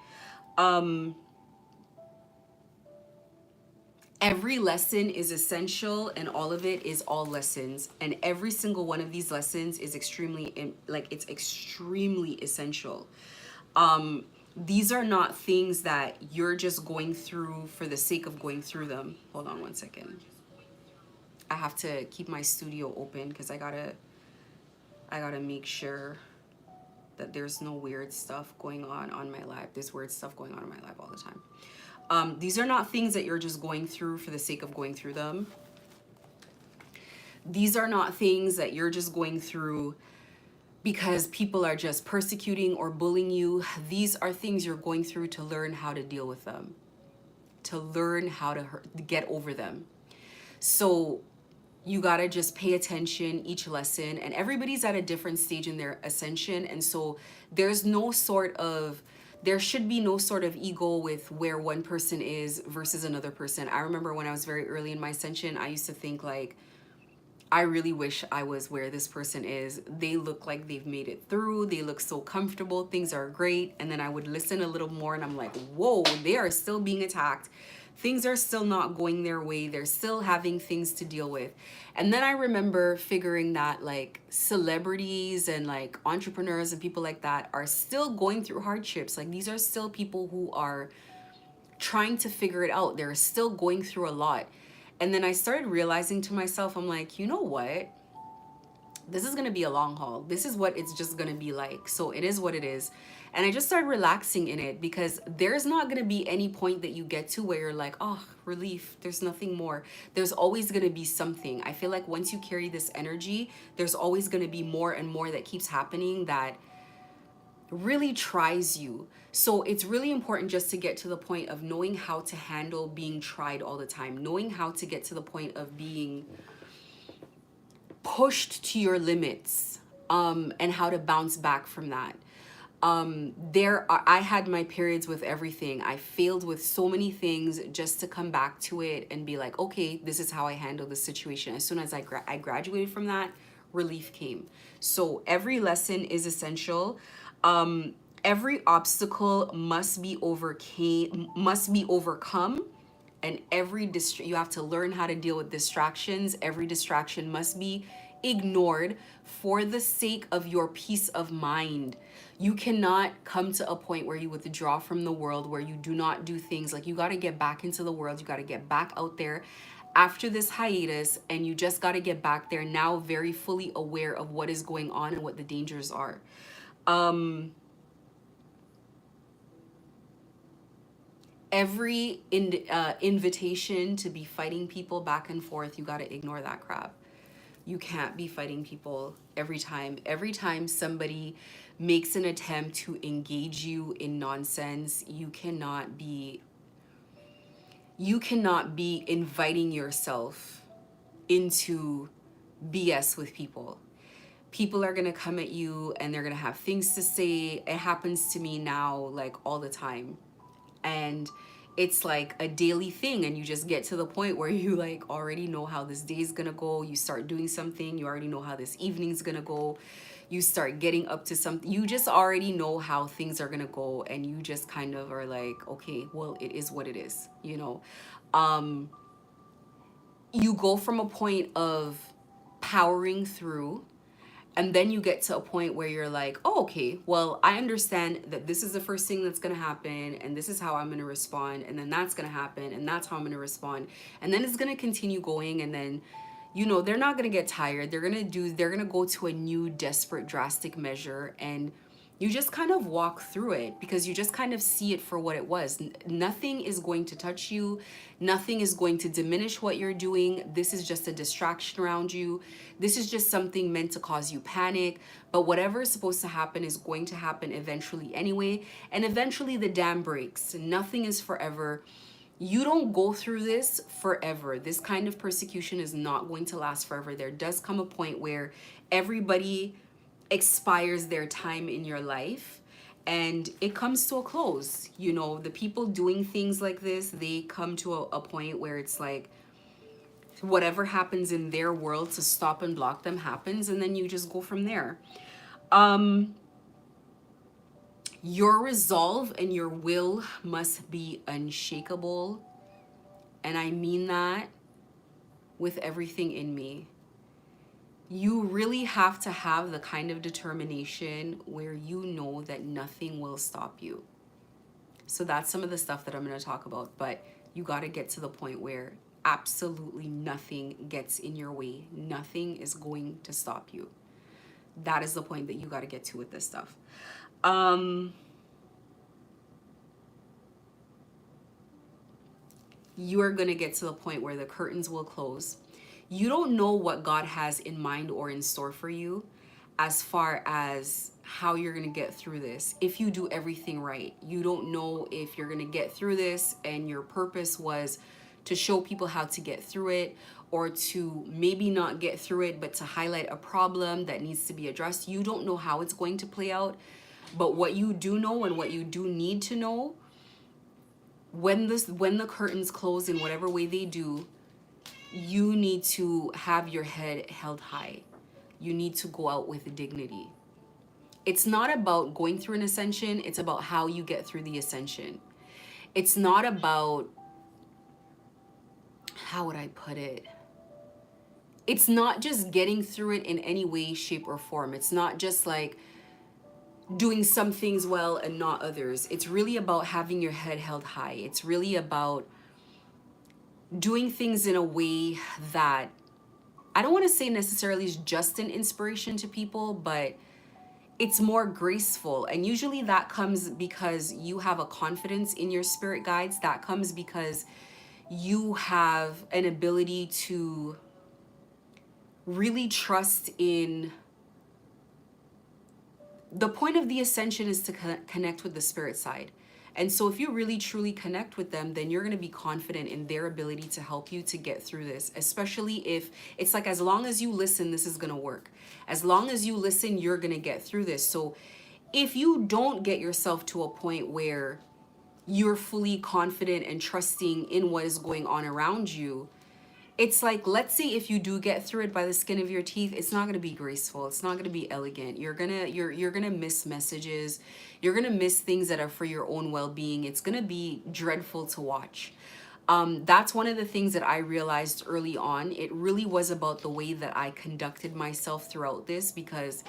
Every lesson is essential, and all of it is all lessons. And every single one of these lessons is extremely, it's extremely essential. These are not things that you're just going through for the sake of going through them. Hold on one second. I have to keep my studio open because I gotta make sure that there's no weird stuff going on my live. There's weird stuff going on in my live all the time. These are not things that you're just going through for the sake of going through them. These are not things that you're just going through because people are just persecuting or bullying you. These are things you're going through to learn how to deal with them, to learn how to get over them. So you gotta just pay attention each lesson, and everybody's at a different stage in their ascension. And so there should be no sort of ego with where one person is versus another person. I remember when I was very early in my ascension, I used to think like, I really wish I was where this person is. They look like they've made it through. They look so comfortable. Things are great. And then I would listen a little more and I'm like, whoa, they are still being attacked. Things are still not going their way. They're still having things to deal with. And then I remember figuring that like celebrities and like entrepreneurs and people like that are still going through hardships. Like these are still people who are trying to figure it out. They're still going through a lot. And then I started realizing to myself, I'm like, you know what? This is going to be a long haul. This is what it's just going to be like. So it is what it is. And I just started relaxing in it because there's not going to be any point that you get to where you're like, oh, relief. There's nothing more. There's always going to be something. I feel like once you carry this energy, there's always going to be more and more that keeps happening that really tries you. So it's really important just to get to the point of knowing how to handle being tried all the time, knowing how to get to the point of being pushed to your limits, and how to bounce back from that. I had my periods with everything. I failed with so many things just to come back to it and be like, okay, this is how I handle the situation. As soon as I graduated from that, relief came. So every lesson is essential. Every obstacle must be overcome, and you have to learn how to deal with distractions. Every distraction must be ignored for the sake of your peace of mind. You cannot come to a point where you withdraw from the world, where you do not do things. Like you got to get back into the world. You got to get back out there after this hiatus, and you just got to get back there now very fully aware of what is going on and what the dangers are. Every invitation to be fighting people back and forth, you got to ignore that crap. You can't be fighting people every time. Every time somebody makes an attempt to engage you in nonsense, you cannot be inviting yourself into BS with people. People are gonna come at you and they're gonna have things to say. It happens to me now, like, all the time. And it's like a daily thing, and you just get to the point where you like already know how this day's gonna go. You start doing something, you already know how this evening's gonna go. You start getting up to something, you just already know how things are gonna go, and you just kind of are like, okay, well, it is what it is, you know. You go from a point of powering through, and then you get to a point where you're like, oh, okay, well, I understand that this is the first thing that's going to happen, and this is how I'm going to respond, and then that's going to happen, and that's how I'm going to respond, and then it's going to continue going, and then, you know, they're not going to get tired. They're going to go to a new desperate drastic measure, and you just kind of walk through it because you just kind of see it for what it was. Nothing is going to touch you. Nothing is going to diminish what you're doing. This is just a distraction around you. This is just something meant to cause you panic. But whatever is supposed to happen is going to happen eventually anyway. And eventually the dam breaks. Nothing is forever. You don't go through this forever. This kind of persecution is not going to last forever. There does come a point where everybody expires their time in your life and it comes to a close. You know, the people doing things like this, they come to a point where it's like whatever happens in their world to stop and block them happens, and then you just go from there. Your resolve and your will must be unshakable, and I mean that with everything in me. You really have to have the kind of determination where you know that nothing will stop you. So that's some of the stuff that I'm going to talk about, but you got to get to the point where absolutely nothing gets in your way. Nothing is going to stop you. That is the point that you got to get to with this stuff. You are going to get to the point where the curtains will close. You don't know what God has in mind or in store for you as far as how you're going to get through this. If you do everything right, you don't know if you're going to get through this and your purpose was to show people how to get through it, or to maybe not get through it, but to highlight a problem that needs to be addressed. You don't know how it's going to play out, but what you do know and what you do need to know, when the curtains close in whatever way they do, you need to have your head held high. You need to go out with dignity. It's not about going through an ascension. It's about how you get through the ascension. It's not about, how would I put it? It's not just getting through it in any way, shape, or form. It's not just like doing some things well and not others. It's really about having your head held high. It's really about doing things in a way that, I don't want to say necessarily is just an inspiration to people, but it's more graceful. And usually that comes because you have a confidence in your spirit guides. That comes because you have an ability to really trust in the point of the ascension is to connect with the spirit side. And so if you really truly connect with them, then you're going to be confident in their ability to help you to get through this, especially if it's like, as long as you listen, this is going to work. As long as you listen, you're going to get through this. So if you don't get yourself to a point where you're fully confident and trusting in what is going on around you, it's like, let's say if you do get through it by the skin of your teeth, it's not going to be graceful. It's not going to be elegant. You're going to miss messages. You're going to miss things that are for your own well-being. It's going to be dreadful to watch. That's one of the things that I realized early on. It really was about the way that I conducted myself throughout this, because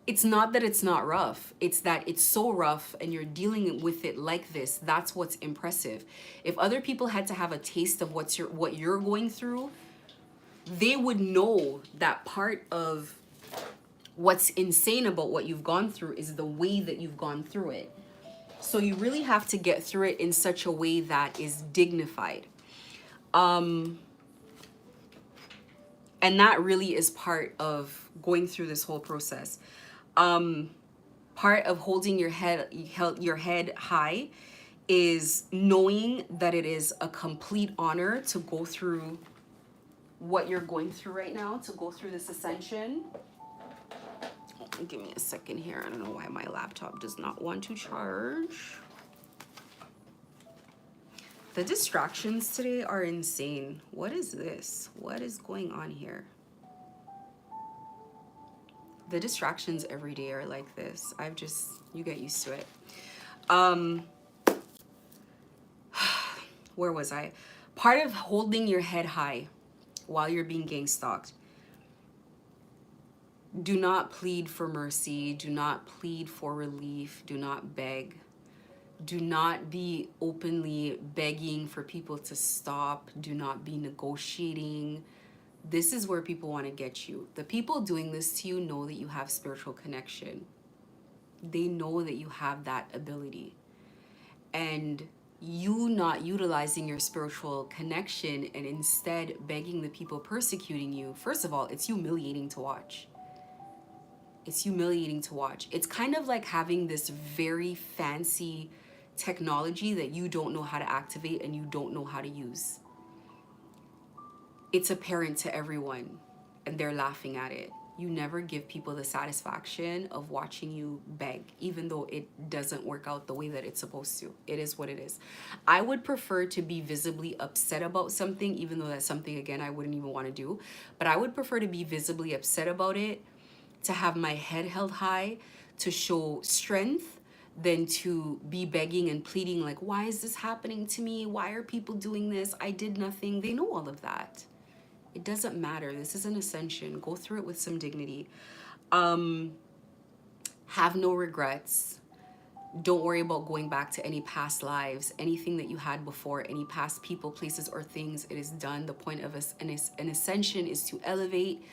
it's not that it's not rough. It's that it's so rough and you're dealing with it like this. That's what's impressive. If other people had to have a taste of what you're going through, they would know that part of what's insane about what you've gone through is the way that you've gone through it. So you really have to get through it in such a way that is dignified. And that really is part of going through this whole process. Part of holding your head high is knowing that it is a complete honor to go through what you're going through right now to go through this ascension. Give me a second here. I don't know why my laptop does not want to charge. The distractions today are insane. What is this? What is going on here? The distractions every day are like this. You get used to it. Where was I? Part of holding your head high while you're being gang stalked. Do not plead for mercy. Do not plead for relief. Do not beg. Do not be openly begging for people to stop. Do not be negotiating. This is where people want to get you. The people doing this to you know that you have spiritual connection. They know that you have that ability. And you not utilizing your spiritual connection and instead begging the people persecuting you, first of all, it's humiliating to watch. It's humiliating to watch. It's kind of like having this very fancy technology that you don't know how to activate and you don't know how to use. It's apparent to everyone and they're laughing at it. You never give people the satisfaction of watching you beg, even though it doesn't work out the way that it's supposed to. It is what it is. I would prefer to be visibly upset about something, even though that's something, again, I wouldn't even want to do. But I would prefer to be visibly upset about it, to have my head held high, to show strength, than to be begging and pleading like, why is this happening to me? Why are people doing this? I did nothing. They know all of that. It doesn't matter. This is an ascension. Go through it with some dignity. Have no regrets. Don't worry about going back to any past lives, anything that you had before, any past people, places, or things. It is done. The point of an ascension is to elevate.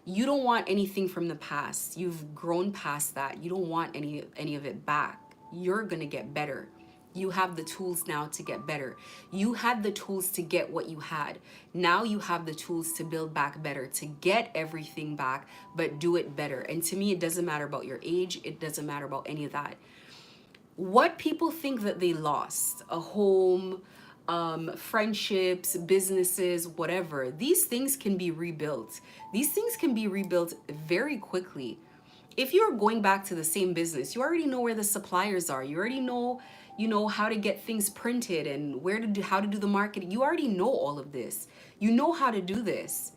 You don't want anything from the past. You've grown past that. You don't want any of it back. You're going to get better. You have the tools now to get better. You had the tools to get what you had. Now you have the tools to build back better, to get everything back, but do it better. And to me, it doesn't matter about your age. It doesn't matter about any of that. What people think that they lost, a home, friendships, businesses, whatever, these things can be rebuilt. These things can be rebuilt very quickly. If you're going back to the same business, you already know where the suppliers are. You already know, how to get things printed and how to do the marketing. You already know all of this. You know how to do this.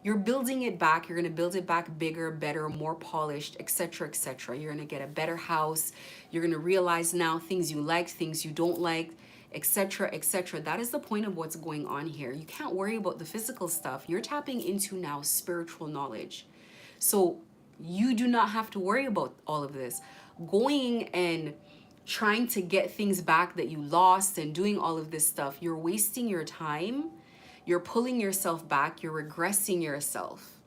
You're building it back. You're going to build it back bigger, better, more polished, etc., etc. You're going to get a better house. You're going to realize now things you like, things you don't like, etc., etc. That is the point of what's going on here. You can't worry about the physical stuff. You're tapping into now spiritual knowledge. So you do not have to worry about all of this. Going and trying to get things back that you lost and doing all of this stuff, you're wasting your time. You're pulling yourself back. You're regressing yourself.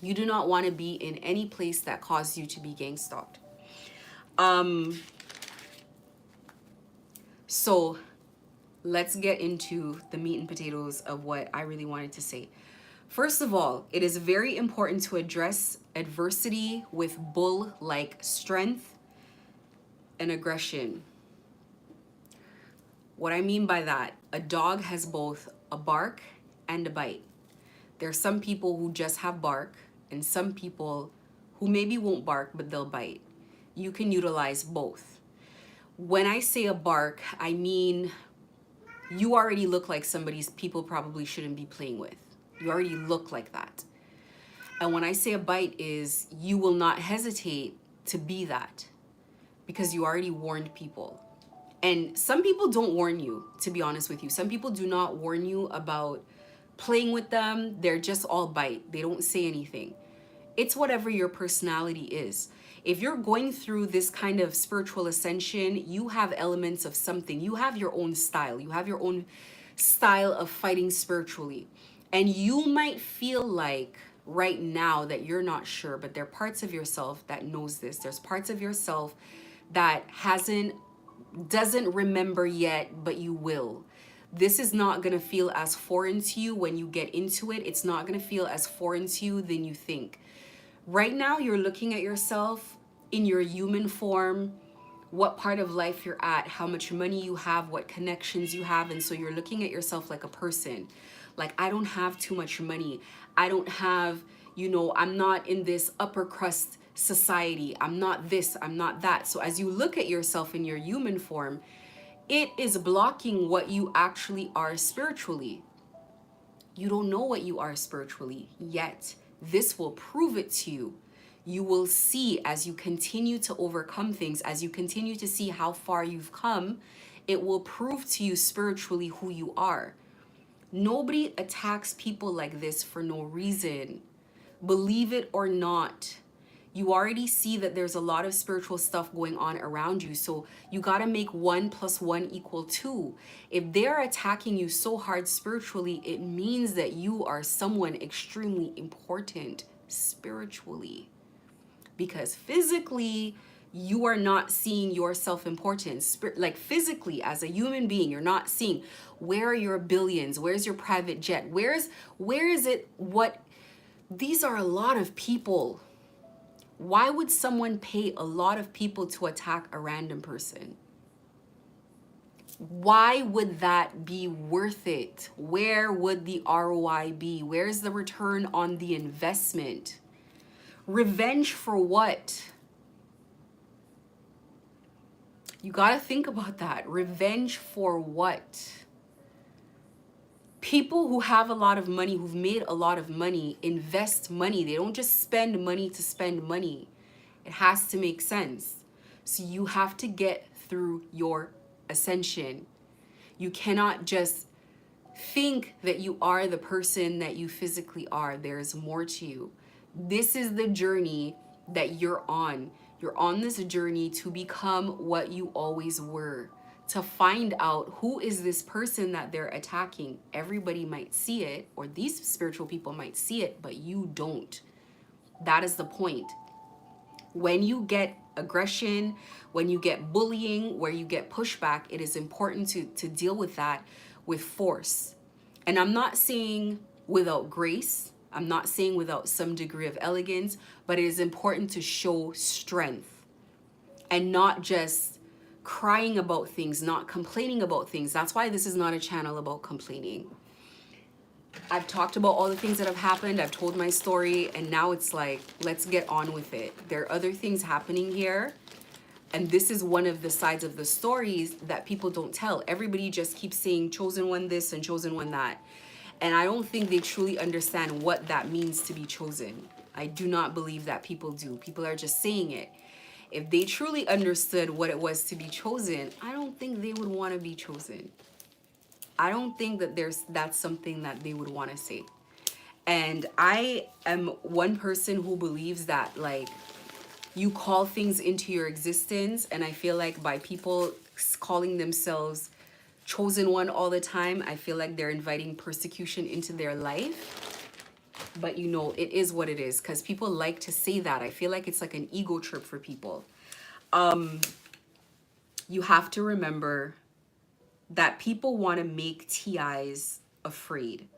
You do not want to be in any place that caused you to be gang stalked. So let's get into the meat and potatoes of what I really wanted to say. First of all, it is very important to address adversity with bull-like strength and aggression. What I mean by that, a dog has both a bark and a bite. There are some people who just have bark and some people who maybe won't bark, but they'll bite. You can utilize both. When I say a bark, I mean you already look like somebody's people probably shouldn't be playing with. You already look like that. And when I say a bite is you will not hesitate to be that because you already warned people. And some people don't warn you, to be honest with you. Some people do not warn you about playing with them. They're just all bite. They don't say anything. It's whatever your personality is. If you're going through this kind of spiritual ascension, you have elements of something. You have your own style. You have your own style of fighting spiritually. And you might feel like right now that you're not sure, but there are parts of yourself that knows this. There's parts of yourself that doesn't remember yet, but you will. This is not going to feel as foreign to you when you get into it. It's not going to feel as foreign to you than you think. Right now, you're looking at yourself in your human form what part of life you're at, how much money you have, what connections you have. And so you're looking at yourself like a person. Like, I don't have too much money. I don't have, I'm not in this upper crust society. I'm not this, I'm not that. So as you look at yourself in your human form, it is blocking what you actually are spiritually. You don't know what you are spiritually yet. This will prove it to you. You will see as you continue to overcome things, as you continue to see how far you've come, it will prove to you spiritually who you are. Nobody attacks people like this for no reason. Believe it or not, you already see that there's a lot of spiritual stuff going on around you. So you got to make 1 + 1 = 2. If they're attacking you so hard spiritually, it means that you are someone extremely important spiritually. Because physically, you are not seeing your self-importance. Like physically, as a human being, you're not seeing where are your billions, where's your private jet, where is it, what, these are a lot of people. Why would someone pay a lot of people to attack a random person? Why would that be worth it? Where would the ROI be? Where's the return on the investment? Revenge for what? You got to think about that. Revenge for what? People who have a lot of money, who've made a lot of money, invest money. They don't just spend money to spend money. It has to make sense. So you have to get through your ascension. You cannot just think that you are the person that you physically are. There's more to you. This is the journey that you're on. You're on this journey to become what you always were, to find out who is this person that they're attacking. Everybody might see it, or these spiritual people might see it, but you don't. That is the point. When you get aggression, when you get bullying, where you get pushback, it is important to deal with that with force. And I'm not saying without grace, I'm not saying without some degree of elegance, but it is important to show strength and not just crying about things, not complaining about things. That's why this is not a channel about complaining. I've talked about all the things that have happened. I've told my story, and now it's like, let's get on with it. There are other things happening here, and this is one of the sides of the stories that people don't tell. Everybody just keeps saying chosen one this and chosen one that. And I don't think they truly understand what that means to be chosen. I do not believe that people do. People are just saying it. If they truly understood what it was to be chosen, I don't think they would want to be chosen. I don't think that that's something that they would want to say. And I am one person who believes that, like, you call things into your existence. And I feel like by people calling themselves chosen one all the time, I feel like they're inviting persecution into their life. But it is what it is, because people like to say that. I feel like it's like an ego trip for people. You have to remember that people want to make TIs afraid.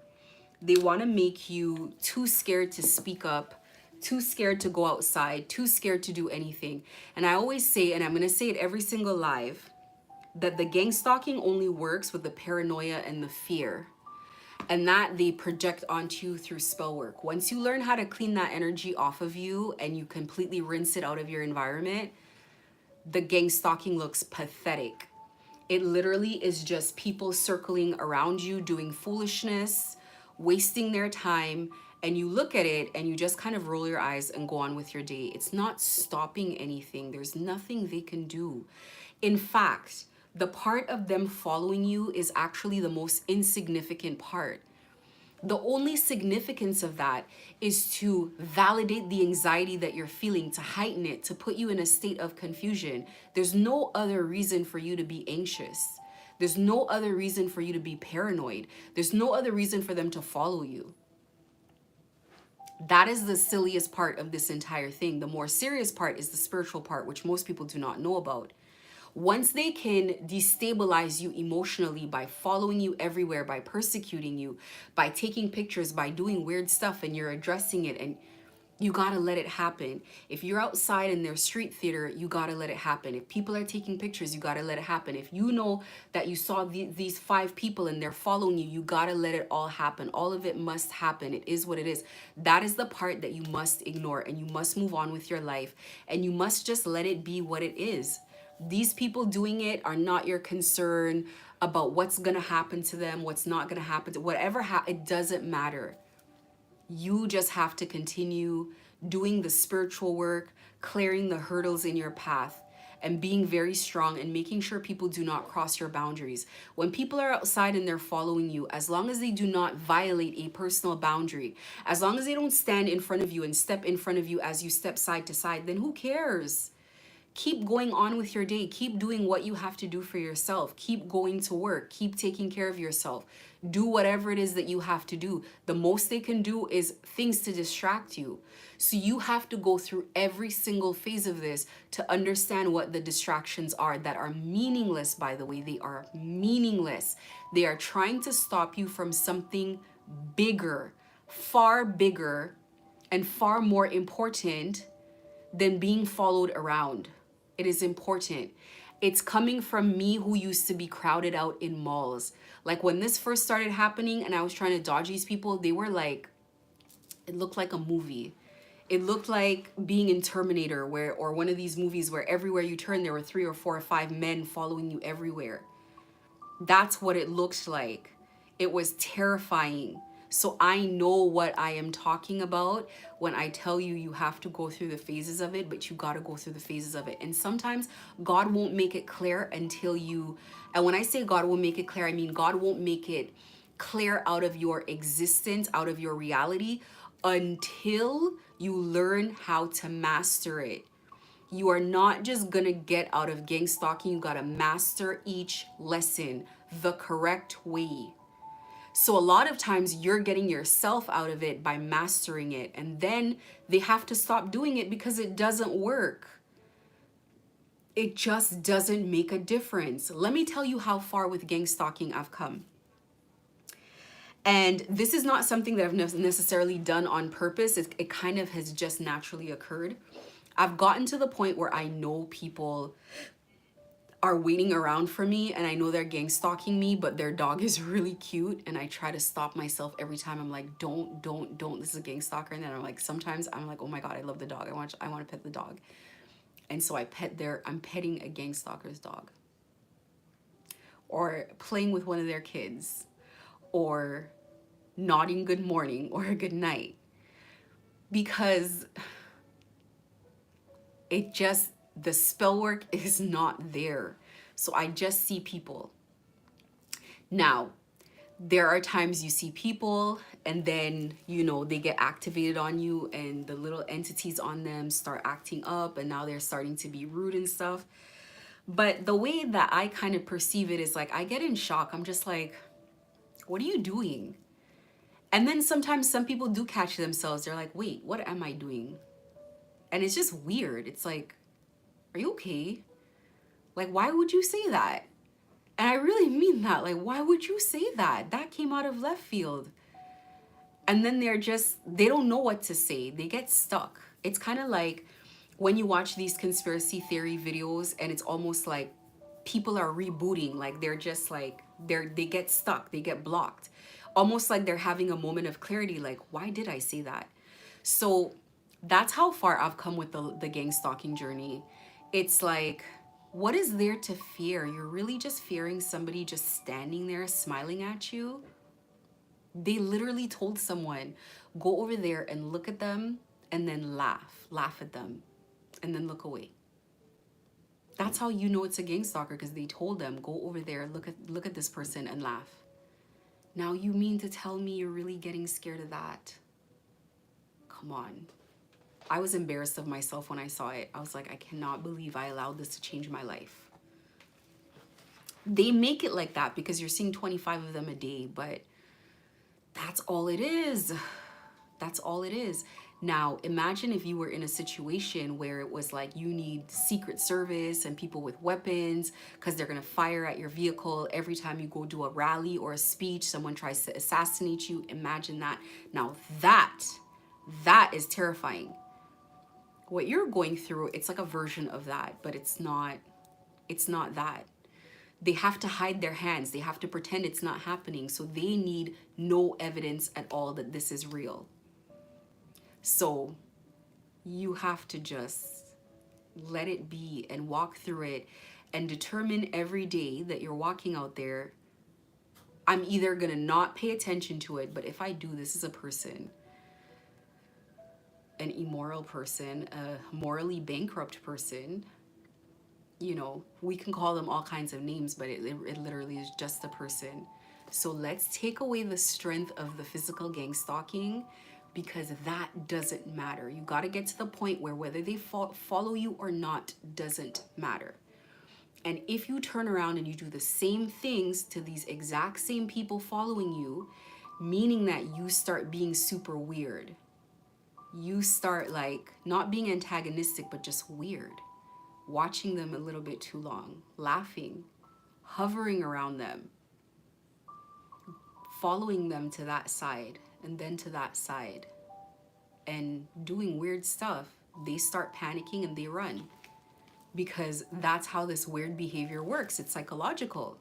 They want to make you too scared to speak up, too scared to go outside, too scared to do anything. And I always say, and I'm going to say it every single live, that the gang stalking only works with the paranoia and the fear, and that they project onto you through spell work. Once you learn how to clean that energy off of you and you completely rinse it out of your environment, the gang stalking looks pathetic. It literally is just people circling around you, doing foolishness, wasting their time, and you look at it and you just kind of roll your eyes and go on with your day. It's not stopping anything. There's nothing they can do. In fact, the part of them following you is actually the most insignificant part. The only significance of that is to validate the anxiety that you're feeling, to heighten it, to put you in a state of confusion. There's no other reason for you to be anxious. There's no other reason for you to be paranoid. There's no other reason for them to follow you. That is the silliest part of this entire thing. The more serious part is the spiritual part, which most people do not know about. Once they can destabilize you emotionally by following you everywhere, by persecuting you, by taking pictures, by doing weird stuff, and you're addressing it, and You gotta let it happen. If you're outside in their street theater, you gotta let it happen. If people are taking pictures, you gotta let it happen. If you know that you saw these 5 people and they're following you, you gotta let it all happen. All of it must happen. It is what it is. That is the part that you must ignore, and you must move on with your life, and you must just let it be what it is. These people doing it are not your concern about what's gonna happen to them, what's not gonna happen to whatever. It doesn't matter. You just have to continue doing the spiritual work, clearing the hurdles in your path, and being very strong and making sure people do not cross your boundaries. When people are outside and they're following you, as long as they do not violate a personal boundary, as long as they don't stand in front of you and step in front of you as you step side to side, then who cares? Keep going on with your day. Keep doing what you have to do for yourself. Keep going to work. Keep taking care of yourself. Do whatever it is that you have to do. The most they can do is things to distract you. So you have to go through every single phase of this to understand what the distractions are that are meaningless, by the way. They are meaningless. They are trying to stop you from something bigger, and far more important than being followed around. It is important. It's coming from me, who used to be crowded out in malls. Like when this first started happening and I was trying to dodge these people, they were like, it looked like a movie. It looked like being in Terminator, or one of these movies where everywhere you turn, there were 3 or 4 or 5 men following you everywhere. That's what it looked like. It was terrifying. So I know what I am talking about when I tell you you have to go through the phases of it, but you got to go through the phases of it. And sometimes God won't make it clear until you, and when I say God will make it clear, I mean God won't make it clear out of your existence, out of your reality, until you learn how to master it. You are not just gonna get out of gang stalking. You gotta master each lesson the correct way. So a lot of times you're getting yourself out of it by mastering it, and then they have to stop doing it because it doesn't work. It just doesn't make a difference. Let me tell you how far with gang stalking I've come. And this is not something that I've necessarily done on purpose. It kind of has just naturally occurred. I've gotten to the point where I know people are waiting around for me, and I know they're gang stalking me, but their dog is really cute, and I try to stop myself every time. I'm like, don't, this is a gang stalker. And then I'm like, sometimes I'm like, oh my God, I love the dog. I want to pet the dog. And so I'm petting a gang stalker's dog, or playing with one of their kids, or nodding good morning or good night, because the spell work is not there. So I just see people. Now, there are times you see people and then, they get activated on you, and the little entities on them start acting up, and now they're starting to be rude and stuff. But the way that I kind of perceive it is like, I get in shock. I'm just like, what are you doing? And then sometimes some people do catch themselves. They're like, wait, what am I doing? And it's just weird. It's like, are you okay? Like, why would you say that? And I really mean that. Like, why would you say that? That came out of left field. And then they don't know what to say. They get stuck. It's kind of like when you watch these conspiracy theory videos, and it's almost like people are rebooting. Like, they're just like, they get stuck. They get blocked. Almost like they're having a moment of clarity. Like, why did I say that? So that's how far I've come with the gang stalking journey. It's like, what is there to fear? You're really just fearing somebody just standing there smiling at you? They literally told someone, go over there and look at them and then laugh at them, and then look away. That's how you know it's a gang stalker, because they told them, go over there, look at this person and laugh. Now you mean to tell me you're really getting scared of that? Come on. I was embarrassed of myself when I saw it. I was like, I cannot believe I allowed this to change my life. They make it like that because you're seeing 25 of them a day, but that's all it is. That's all it is. Now, imagine if you were in a situation where it was like you need Secret Service and people with weapons because they're going to fire at your vehicle every time you go do a rally or a speech. Someone tries to assassinate you. Imagine that. Now, that That is terrifying. What you're going through, it's like a version of that, but it's not that. They have to hide their hands. They have to pretend it's not happening. So they need no evidence at all that this is real. So you have to just let it be and walk through it and determine every day that you're walking out there, I'm either going to not pay attention to it, but if I do, this is a person, an immoral person, a morally bankrupt person. You know, we can call them all kinds of names, but it literally is just a person. So let's take away the strength of the physical gang stalking, because that doesn't matter. You got to get to the point where whether they follow you or not doesn't matter. And if you turn around and you do the same things to these exact same people following you, meaning that you start being super weird, you start like not being antagonistic, but just weird, watching them a little bit too long, laughing, hovering around them, following them to that side and then to that side, and doing weird stuff, they start panicking and they run. Because that's how this weird behavior works. It's psychological.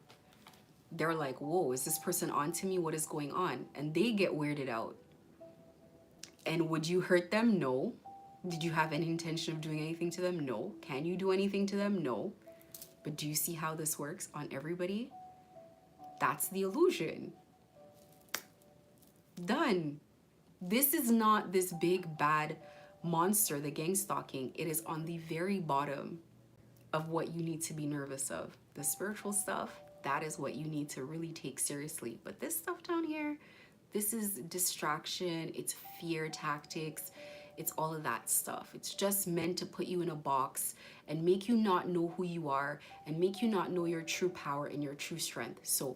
They're like, whoa, is this person on to me? What is going on? And they get weirded out. And would you hurt them? No. Did you have any intention of doing anything to them? No. Can you do anything to them? No. But do you see how this works on everybody? That's the illusion. Done. This is not this big bad monster, the gang stalking. It is on the very bottom of what you need to be nervous of. The spiritual stuff, that is what you need to really take seriously. But this stuff down here, this is distraction, it's fear tactics, it's all of that stuff. It's just meant to put you in a box and make you not know who you are and make you not know your true power and your true strength. So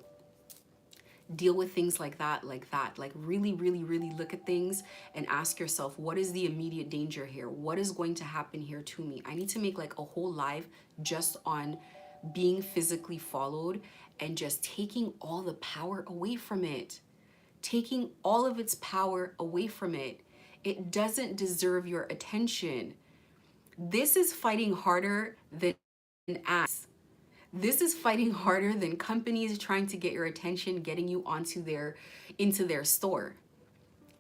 deal with things like that, like really, really, really look at things and ask yourself, what is the immediate danger here? What is going to happen here to me? I need to make like a whole live just on being physically followed and just taking all the power away from it, taking all of its power away from it. It doesn't deserve your attention. This is fighting harder than ads. This is fighting harder than companies trying to get your attention, getting you into their store.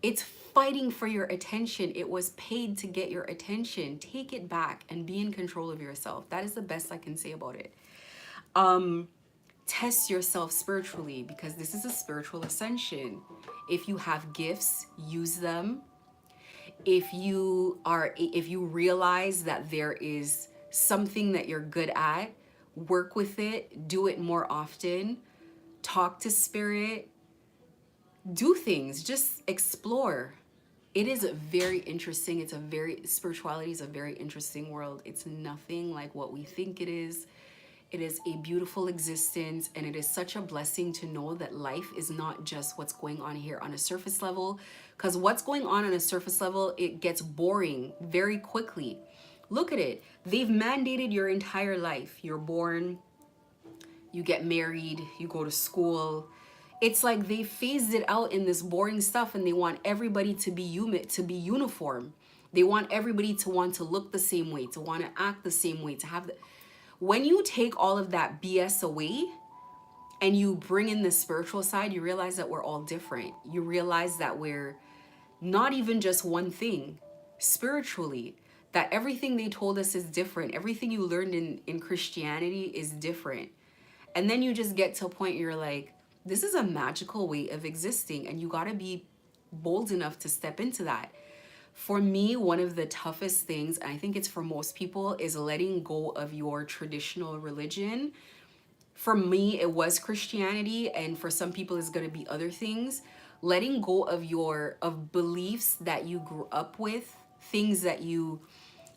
It's fighting for your attention. It was paid to get your attention. Take it back and be in control of yourself. That is the best I can say about it. Test yourself spiritually, because this is a spiritual ascension. If you have gifts, use them. If you realize that there is something that you're good at, work with it, do it more often, talk to spirit, do things, just explore. It is very interesting. Spirituality is a very interesting world. It's nothing like what we think it is. It is a beautiful existence, and it is such a blessing to know that life is not just what's going on here on a surface level, because what's going on a surface level, it gets boring very quickly. Look at it. They've mandated your entire life. You're born, you get married, you go to school. It's like they phased it out in this boring stuff, and they want everybody to be uniform. They want everybody to want to look the same way, to want to act the same way, to have the... When you take all of that BS away and you bring in the spiritual side, you realize that we're all different. You realize that we're not even just one thing spiritually, that everything they told us is different. Everything you learned in Christianity is different. And then you just get to a point you're like, this is a magical way of existing, and you got to be bold enough to step into that. For me, one of the toughest things, and I think it's for most people, is letting go of your traditional religion. For me, it was Christianity, and for some people it's going to be other things. Letting go of beliefs that you grew up with,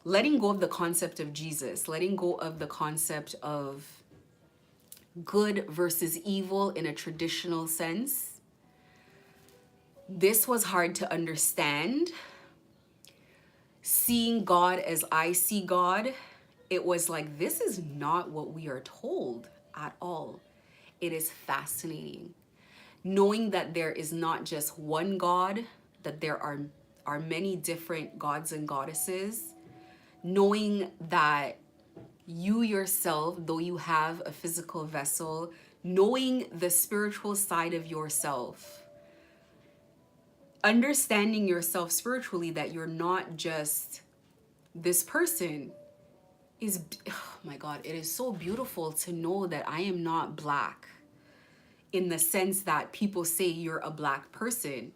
letting go of the concept of Jesus, letting go of the concept of good versus evil in a traditional sense. This was hard to understand. Seeing God as I see God, it was like, this is not what we are told at all. It is fascinating. Knowing that there is not just one God, that there are are many different gods and goddesses, knowing that you yourself, though you have a physical vessel, knowing the spiritual side of yourself, understanding yourself spiritually, that you're not just this person is, oh my God, it is so beautiful to know that I am not black in the sense that people say you're a black person.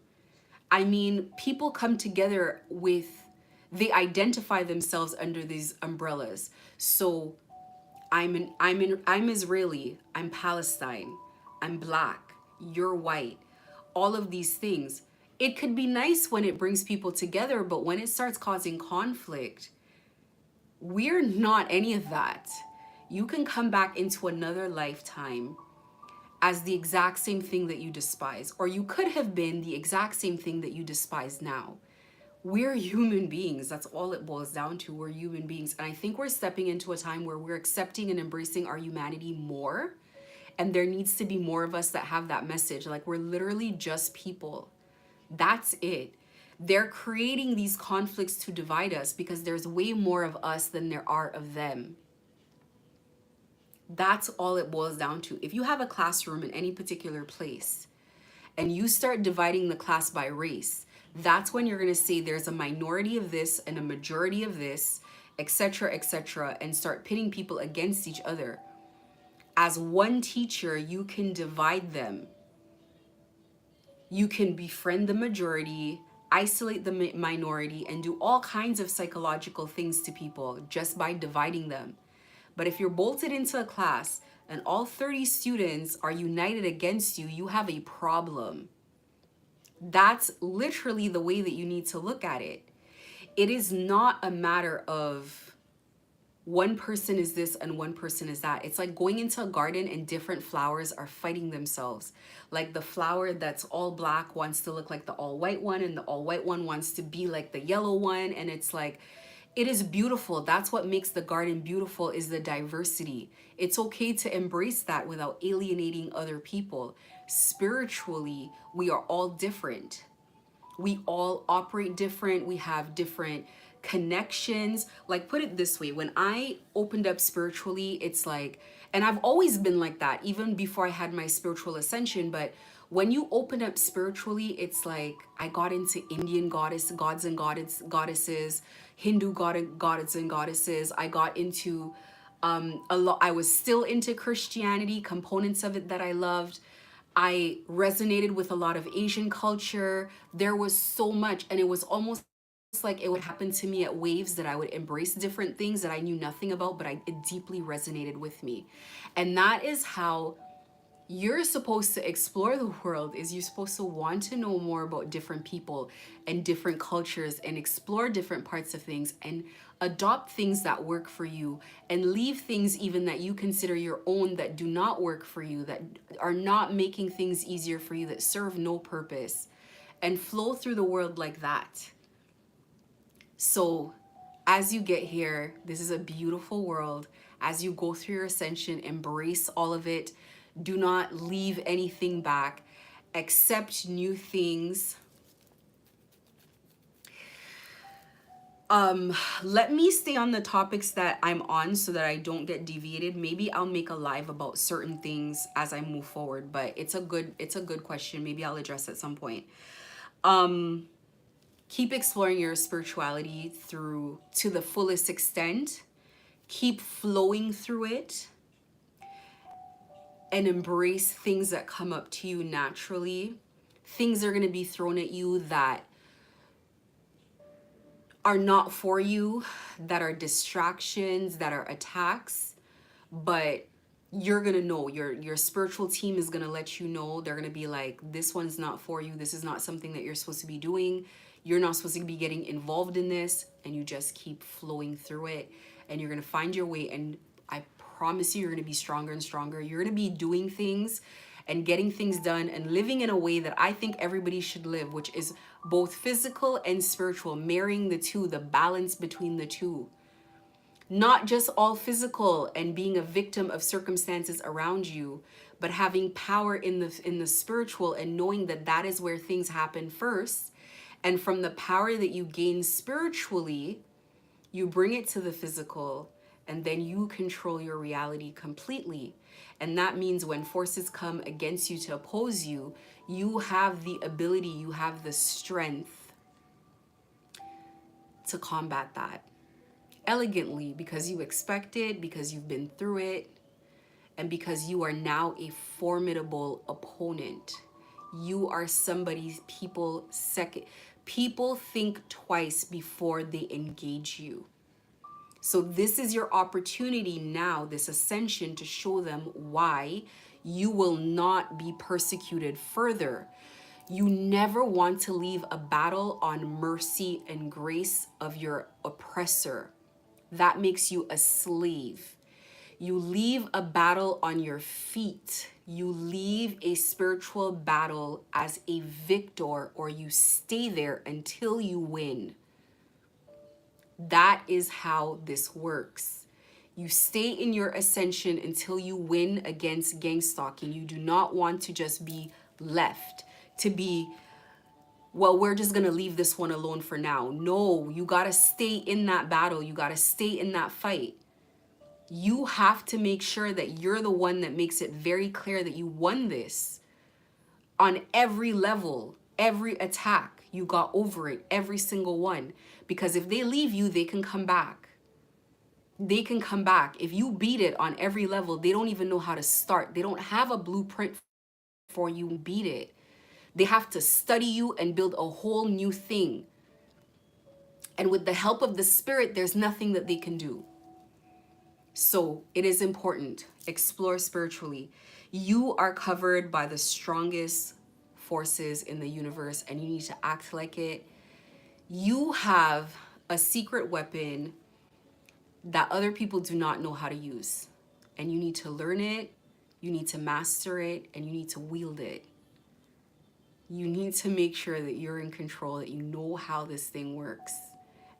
I mean, people come together with, they identify themselves under these umbrellas. So I'm Israeli, I'm Palestine, I'm black, you're white, all of these things. It could be nice when it brings people together, but when it starts causing conflict, we're not any of that. You can come back into another lifetime as the exact same thing that you despise, or you could have been the exact same thing that you despise now. We're human beings. That's all it boils down to. We're human beings. And I think we're stepping into a time where we're accepting and embracing our humanity more. And there needs to be more of us that have that message. Like, we're literally just people. That's it. They're creating these conflicts to divide us because there's way more of us than there are of them. That's all it boils down to. If you have a classroom in any particular place and you start dividing the class by race, that's when you're going to say there's a minority of this and a majority of this, etc., and start pitting people against each other. As one teacher, you can divide them. You can befriend the majority, isolate the minority, and do all kinds of psychological things to people just by dividing them. But if you're bolted into a class and all 30 students are united against you, you have a problem. That's literally the way that you need to look at it. It is not a matter of one person is this and one person is that. It's like going into a garden and different flowers are fighting themselves. Like the flower that's all black wants to look like the all white one, and the all white one wants to be like the yellow one. And it's like, it is beautiful. That's what makes the garden beautiful, is the diversity. It's okay to embrace that without alienating other people. Spiritually, we are all different. We all operate different. We have different connections. Like, put it this way, when I opened up spiritually, it's like, and I've always been like that, even before I had my spiritual ascension, but when you open up spiritually, it's like I got into Indian gods and goddesses, Hindu gods and goddesses. I got into a lot. I was still into Christianity, components of it that I loved. I resonated with a lot of Asian culture. There was so much, and it was almost like it would happen to me at waves, that I would embrace different things that I knew nothing about, but it deeply resonated with me. And that is how you're supposed to explore the world, is you're supposed to want to know more about different people and different cultures and explore different parts of things and adopt things that work for you and leave things even that you consider your own that do not work for you, that are not making things easier for you, that serve no purpose, and flow through the world like that. So as you get here, this is a beautiful world. As you go through your ascension, embrace all of it. Do not leave anything back. Accept new things. Let me stay on the topics that I'm on so that I don't get deviated. Maybe I'll make a live about certain things as I move forward, but it's a good question. Maybe I'll address at some point. Keep exploring your spirituality to the fullest extent. Keep flowing through it. And embrace things that come up to you naturally. Things are going to be thrown at you that are not for you, that are distractions, that are attacks. But you're going to know, your spiritual team is going to let you know. They're going to be like, this one's not for you. This is not something that you're supposed to be doing. You're not supposed to be getting involved in this. And you just keep flowing through it. And you're going to find your way. And I promise you, you're going to be stronger and stronger. You're going to be doing things and getting things done and living in a way that I think everybody should live, which is both physical and spiritual, marrying the two, the balance between the two. Not just all physical and being a victim of circumstances around you, but having power in the spiritual and knowing that that is where things happen first. And from the power that you gain spiritually, you bring it to the physical, and then you control your reality completely. And that means when forces come against you to oppose you, you have the ability, you have the strength to combat that elegantly, because you expect it, because you've been through it, and because you are now a formidable opponent. You are somebody's people think twice before they engage you. So this is your opportunity now, this ascension, to show them why you will not be persecuted further. You never want to leave a battle on mercy and grace of your oppressor. That makes you a slave. You leave a battle on your feet. You leave a spiritual battle as a victor, or you stay there until you win. That is how this works. You stay in your ascension until you win against gang stalking. You do not want to just be left to be, well, we're just going to leave this one alone for now. No, you got to stay in that battle. You got to stay in that fight. You have to make sure that you're the one that makes it very clear that you won this on every level, every attack. You got over it, every single one. Because if they leave you, they can come back. They can come back. If you beat it on every level, they don't even know how to start. They don't have a blueprint for you to beat it. They have to study you and build a whole new thing. And with the help of the spirit, there's nothing that they can do. So it is important. Explore spiritually. You are covered by the strongest forces in the universe, and you need to act like it. You have a secret weapon that other people do not know how to use. And you need to learn it, you need to master it, and you need to wield it. You need to make sure that you're in control, that you know how this thing works,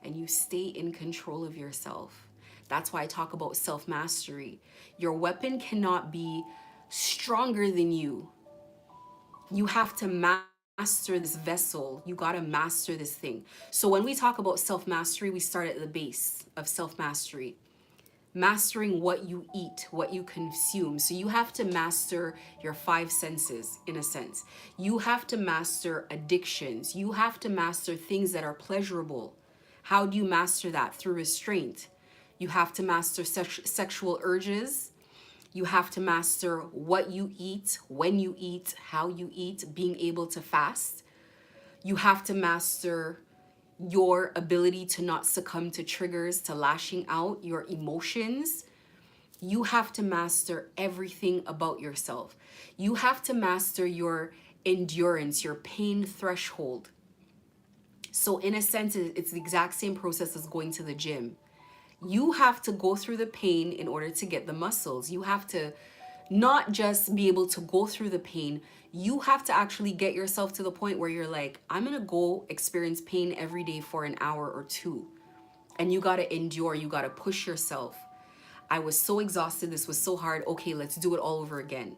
and you stay in control of yourself. That's why I talk about self-mastery. Your weapon cannot be stronger than you. You have to master this vessel. You got to master this thing. So when we talk about self-mastery, we start at the base of self-mastery. Mastering what you eat, what you consume. So you have to master your five senses, in a sense. You have to master addictions. You have to master things that are pleasurable. How do you master that? Through restraint. You have to master sexual urges. You have to master what you eat, when you eat, how you eat, being able to fast. You have to master your ability to not succumb to triggers, to lashing out, your emotions. You have to master everything about yourself. You have to master your endurance, your pain threshold. So in a sense, it's the exact same process as going to the gym. You have to go through the pain in order to get the muscles. You have to not just be able to go through the pain. You have to actually get yourself to the point where you're like, I'm going to go experience pain every day for an hour or two. And you got to endure. You got to push yourself. I was so exhausted. This was so hard. Okay, let's do it all over again.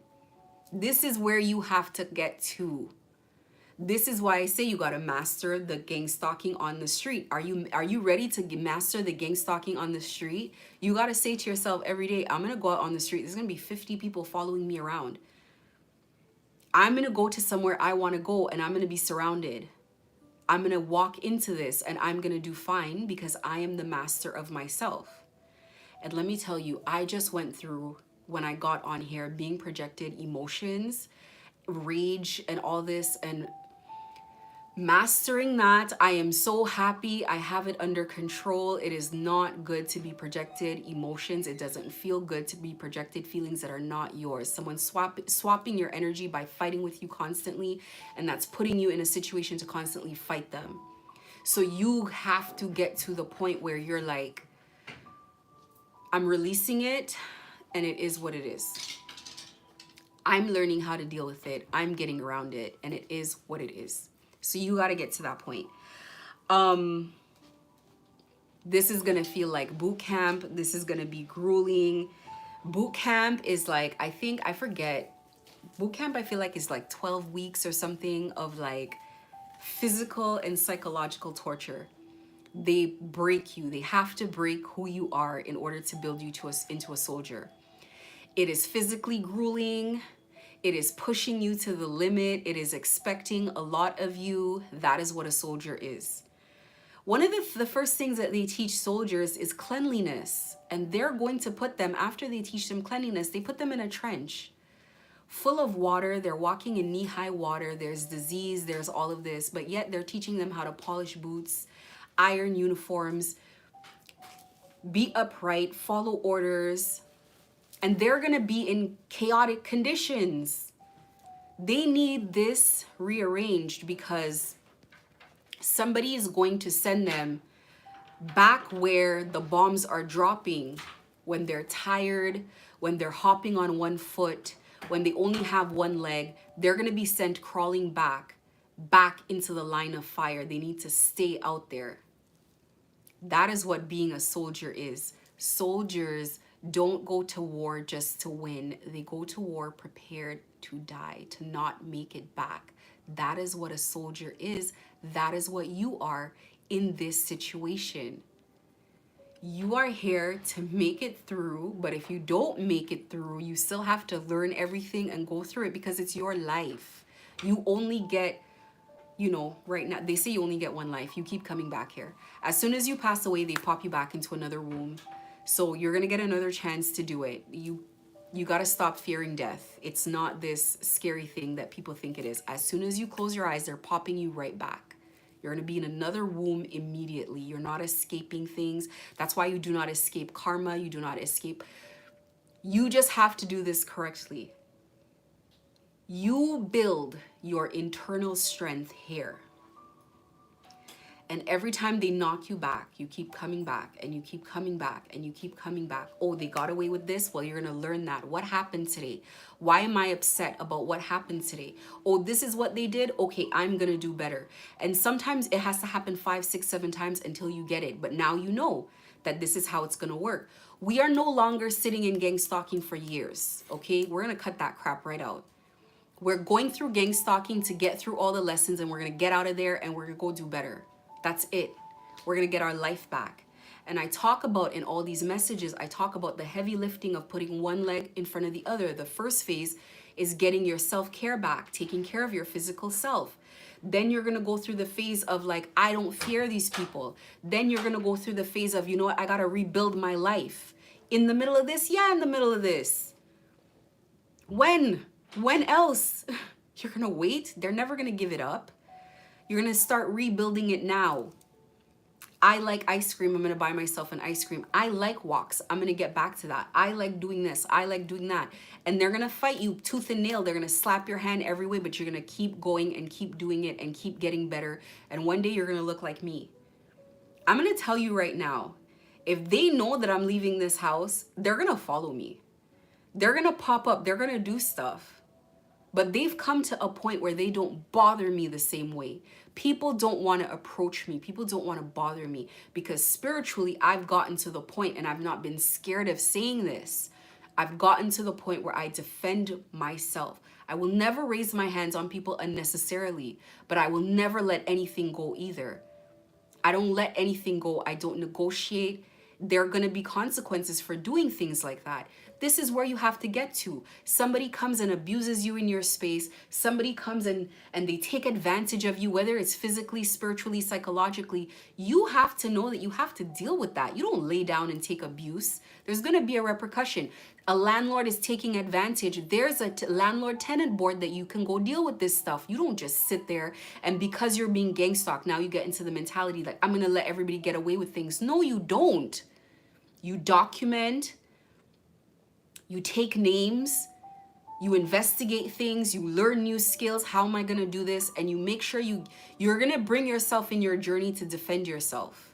This is where you have to get to. This is why I say you got to master the gang stalking on the street. Are you ready to master the gang stalking on the street? You got to say to yourself every day, I'm going to go out on the street. There's going to be 50 people following me around. I'm going to go to somewhere I want to go, and I'm going to be surrounded. I'm going to walk into this, and I'm going to do fine because I am the master of myself. And let me tell you, I just went through, when I got on here, being projected emotions, rage, and all this, and mastering that. I am so happy. I have it under control. It is not good to be projected emotions. It doesn't feel good to be projected feelings that are not yours. Someone swapping your energy by fighting with you constantly, and that's putting you in a situation to constantly fight them. So you have to get to the point where you're like, I'm releasing it, and it is what it is. I'm learning how to deal with it. I'm getting around it, and it is what it is. So you got to get to that point. This is going to feel like boot camp. This is going to be grueling. Boot camp is like, I forget. Boot camp, I feel like, is like 12 weeks or something of like physical and psychological torture. They break you. They have to break who you are in order to build you into a soldier. It is physically grueling. It is pushing you to the limit. It is expecting a lot of you. That is what a soldier is. One of the first things that they teach soldiers is cleanliness. And they're going to put them, after they teach them cleanliness, they put them in a trench full of water. They're walking in knee-high water. There's disease. There's all of this. But yet they're teaching them how to polish boots, iron uniforms, be upright, follow orders. And they're going to be in chaotic conditions. They need this rearranged because somebody is going to send them back where the bombs are dropping when they're tired, when they're hopping on one foot, when they only have one leg. They're going to be sent crawling back into the line of fire. They need to stay out there. That is what being a soldier is. Soldiers don't go to war just to win. They go to war prepared to die, to not make it back. That is what a soldier is. That is what you are in this situation. You are here to make it through, but if you don't make it through, you still have to learn everything and go through it because it's your life. You only get, right now, they say you only get one life. You keep coming back here. As soon as you pass away, they pop you back into another womb. So you're going to get another chance to do it. You got to stop fearing death. It's not this scary thing that people think it is. As soon as you close your eyes, they're popping you right back. You're going to be in another womb immediately. You're not escaping things. That's why you do not escape karma. You do not escape. You just have to do this correctly. You build your internal strength here. And every time they knock you back, you keep coming back and you keep coming back and you keep coming back. Oh, they got away with this? Well, you're going to learn that. What happened today? Why am I upset about what happened today? Oh, this is what they did? Okay, I'm going to do better. And sometimes it has to happen 5, 6, 7 times until you get it. But now you know that this is how it's going to work. We are no longer sitting in gang stalking for years. Okay, we're going to cut that crap right out. We're going through gang stalking to get through all the lessons, and we're going to get out of there and we're going to go do better. That's it. We're going to get our life back. And I talk about in all these messages, I talk about the heavy lifting of putting one leg in front of the other. The first phase is getting your self-care back, taking care of your physical self. Then you're going to go through the phase of like, I don't fear these people. Then you're going to go through the phase of, you know what, I got to rebuild my life. In the middle of this? Yeah, in the middle of this. When else? You're going to wait? They're never going to give it up. You're going to start rebuilding it now. I like ice cream. I'm going to buy myself an ice cream. I like walks. I'm going to get back to that. I like doing this. I like doing that. And they're going to fight you tooth and nail. They're going to slap your hand every way, but you're going to keep going and keep doing it and keep getting better. And one day you're going to look like me. I'm going to tell you right now, if they know that I'm leaving this house, they're going to follow me. They're going to pop up. They're going to do stuff. But they've come to a point where they don't bother me the same way. People don't want to approach me. People don't want to bother me because spiritually I've gotten to the point, and I've not been scared of saying this. I've gotten to the point where I defend myself. I will never raise my hands on people unnecessarily, but I will never let anything go either. I don't let anything go. I don't negotiate. There are going to be consequences for doing things like that. This is where you have to get to. Somebody comes and abuses you in your space. Somebody comes and they take advantage of you, whether it's physically, spiritually, psychologically. You have to know that you have to deal with that. You don't lay down and take abuse. There's going to be a repercussion. A landlord is taking advantage. There's a landlord-tenant board that you can go deal with this stuff. You don't just sit there and because you're being gang stalked, now you get into the mentality like, I'm going to let everybody get away with things. No, you don't. You document. You take names, you investigate things, you learn new skills. How am I going to do this? And you make sure you're going to bring yourself in your journey to defend yourself.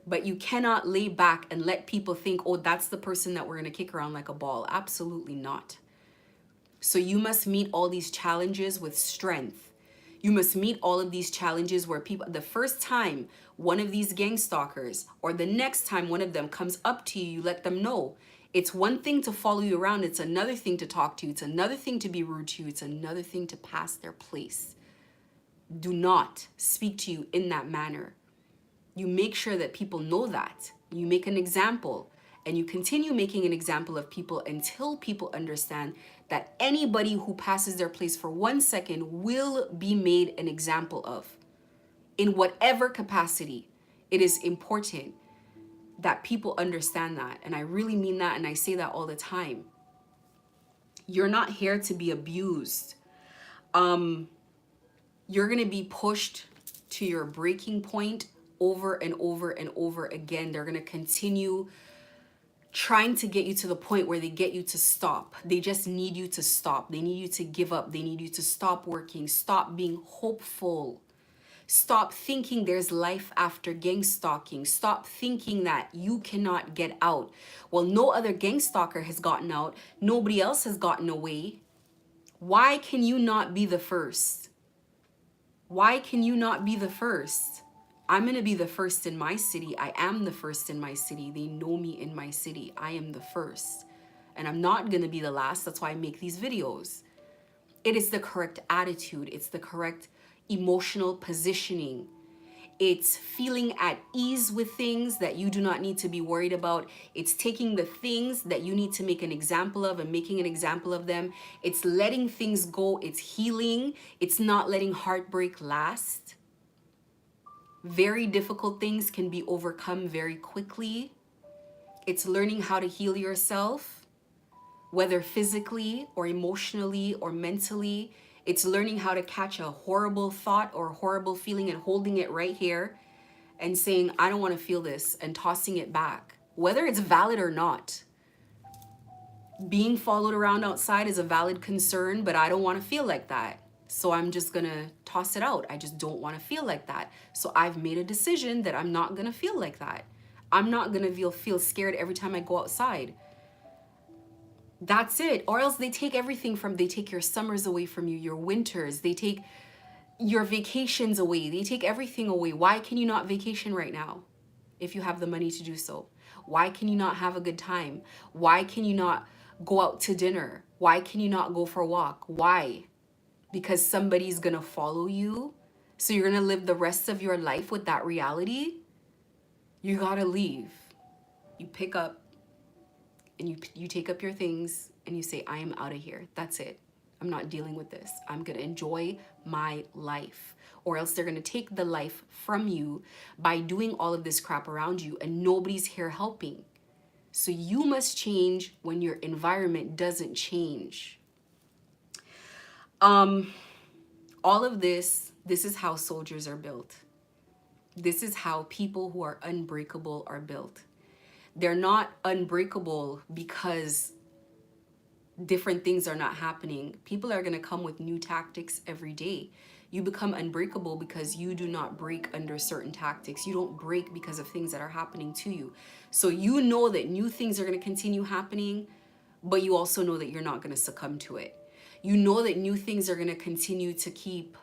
But you cannot lay back and let people think, oh, that's the person that we're going to kick around like a ball. Absolutely not. So you must meet all these challenges with strength. You must meet all of these challenges where people, the first time one of these gang stalkers or the next time one of them comes up to you, you let them know. It's one thing to follow you around. It's another thing to talk to you. It's another thing to be rude to you. It's another thing to pass their place. do not speak to you in that manner. You make sure that people know that. You make an example, and you continue making an example of people until people understand that anybody who passes their place for 1 second will be made an example of. In whatever capacity, it is important that people understand that. And I really mean that, and I say that all the time. You're not here to be abused. You're going to be pushed to your breaking point over and over and over again. They're going to continue trying to get you to the point where they get you to stop. They just need you to stop. They need you to give up. They need you to stop working, stop being hopeful. Stop thinking there's life after gang stalking. Stop thinking that you cannot get out. Well, no other gang stalker has gotten out. Nobody else has gotten away. Why can you not be the first? Why can you not be the first? I'm going to be the first in my city. I am the first in my city. They know me in my city. I am the first. And I'm not going to be the last. That's why I make these videos. It is the correct attitude. It's the correct emotional positioning. It's feeling at ease with things that you do not need to be worried about. It's taking the things that you need to make an example of and making an example of them. It's letting things go. It's healing. It's not letting heartbreak last. Very difficult things can be overcome very quickly. It's learning how to heal yourself, whether physically or emotionally or mentally. It's learning how to catch a horrible thought or horrible feeling and holding it right here and saying, I don't want to feel this, and tossing it back, whether it's valid or not. Being followed around outside is a valid concern, but I don't want to feel like that. So I'm just going to toss it out. I just don't want to feel like that. So I've made a decision that I'm not going to feel like that. I'm not going to feel scared every time I go outside. That's it. Or else they take everything they take your summers away from you, your winters. They take your vacations away. They take everything away. Why can you not vacation right now if you have the money to do so? Why can you not have a good time? Why can you not go out to dinner? Why can you not go for a walk? Why? Because somebody's gonna follow you? So you're gonna live the rest of your life with that reality? You gotta leave. You pick up and you take up your things and you say, I am out of here. That's it. I'm not dealing with this. I'm gonna enjoy my life. Or else they're gonna take the life from you by doing all of this crap around you, and nobody's here helping. So you must change when your environment doesn't change. All of this is how soldiers are built. This is how people who are unbreakable are built. They're not unbreakable because different things are not happening. People are going to come with new tactics every day. You become unbreakable because you do not break under certain tactics. You don't break because of things that are happening to you. So you know that new things are going to continue happening, but you also know that you're not going to succumb to it. You know that new things are going to continue to keep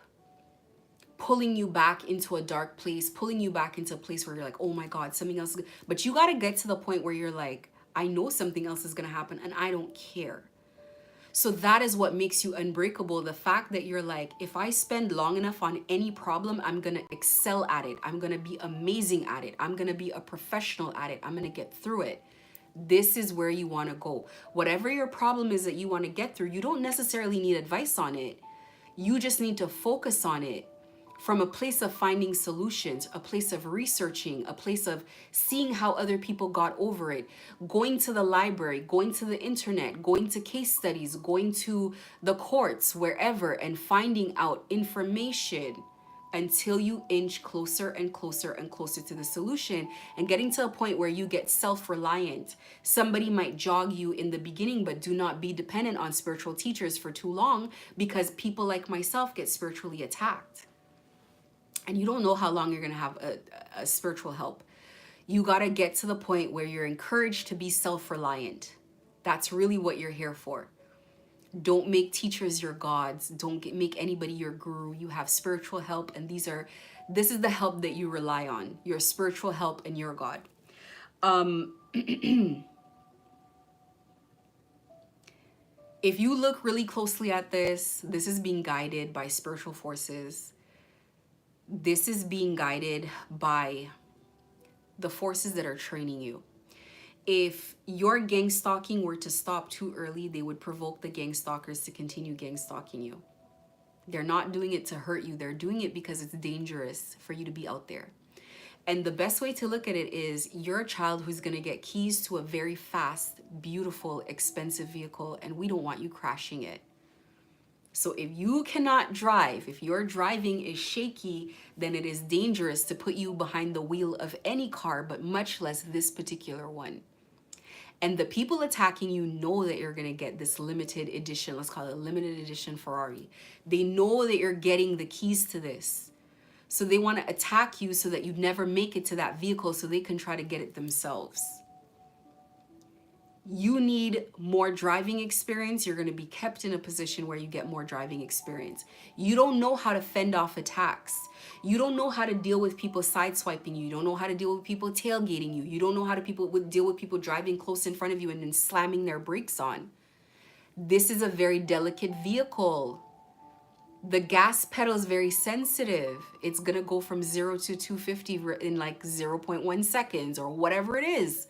pulling you back into a dark place, pulling you back into a place where you're like, oh my God, something else. But you got to get to the point where you're like, I know something else is going to happen and I don't care. So that is what makes you unbreakable. The fact that you're like, if I spend long enough on any problem, I'm going to excel at it. I'm going to be amazing at it. I'm going to be a professional at it. I'm going to get through it. This is where you want to go. Whatever your problem is that you want to get through, you don't necessarily need advice on it. You just need to focus on it from a place of finding solutions, a place of researching, a place of seeing how other people got over it, going to the library, going to the internet, going to case studies, going to the courts, wherever, and finding out information until you inch closer and closer and closer to the solution, and getting to a point where you get self-reliant. Somebody might jog you in the beginning, but do not be dependent on spiritual teachers for too long, because people like myself get spiritually attacked. And you don't know how long you're going to have a spiritual help. You got to get to the point where you're encouraged to be self-reliant. That's really what you're here for. Don't make teachers your gods. Don't make anybody your guru. You have spiritual help, and this is the help that you rely on. Your spiritual help and your God. If you look really closely at this is being guided by spiritual forces. This is being guided by the forces that are training you. If your gang stalking were to stop too early, they would provoke the gang stalkers to continue gang stalking you. They're not doing it to hurt you. They're doing it because it's dangerous for you to be out there. And the best way to look at it is you're a child who's going to get keys to a very fast, beautiful, expensive vehicle, and we don't want you crashing it. So if you cannot drive, if your driving is shaky, then it is dangerous to put you behind the wheel of any car, but much less this particular one. And the people attacking you know that you're going to get this limited edition, let's call it a limited edition Ferrari. They know that you're getting the keys to this. So they want to attack you so that you never make it to that vehicle so they can try to get it themselves. You need more driving experience. You're going to be kept in a position where you get more driving experience. You don't know how to fend off attacks. You don't know how to deal with people sideswiping you. You don't know how to deal with people tailgating you. You don't know how to deal with people driving close in front of you and then slamming their brakes on. This is a very delicate vehicle. The gas pedal is very sensitive. It's going to go from 0 to 250 in like 0.1 seconds or whatever it is.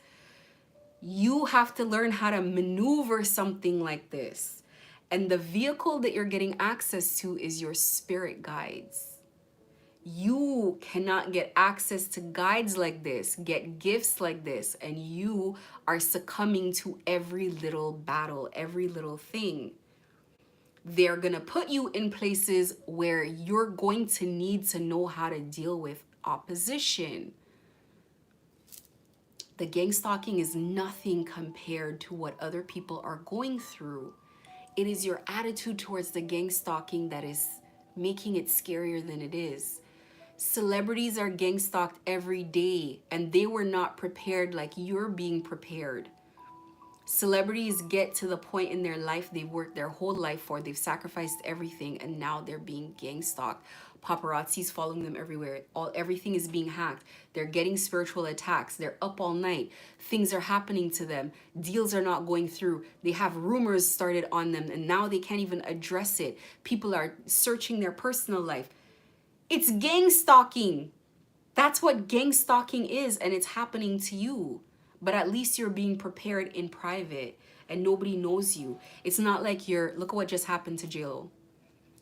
You have to learn how to maneuver something like this. And the vehicle that you're getting access to is your spirit guides. You cannot get access to guides like this, get gifts like this, and you are succumbing to every little battle, every little thing. They're going to put you in places where you're going to need to know how to deal with opposition. The gang stalking is nothing compared to what other people are going through. It is your attitude towards the gang stalking that is making it scarier than it is. Celebrities are gang stalked every day, and they were not prepared like you're being prepared. Celebrities get to the point in their life they've worked their whole life for, they've sacrificed everything, and now they're being gang stalked. Paparazzi's following them everywhere. Everything is being hacked. They're getting spiritual attacks. They're up all night. Things are happening to them. Deals are not going through. They have rumors started on them, and now they can't even address it. People are searching their personal life. It's gang stalking. That's what gang stalking is, and it's happening to you. But at least you're being prepared in private and nobody knows you. It's not like look at what just happened to JLo.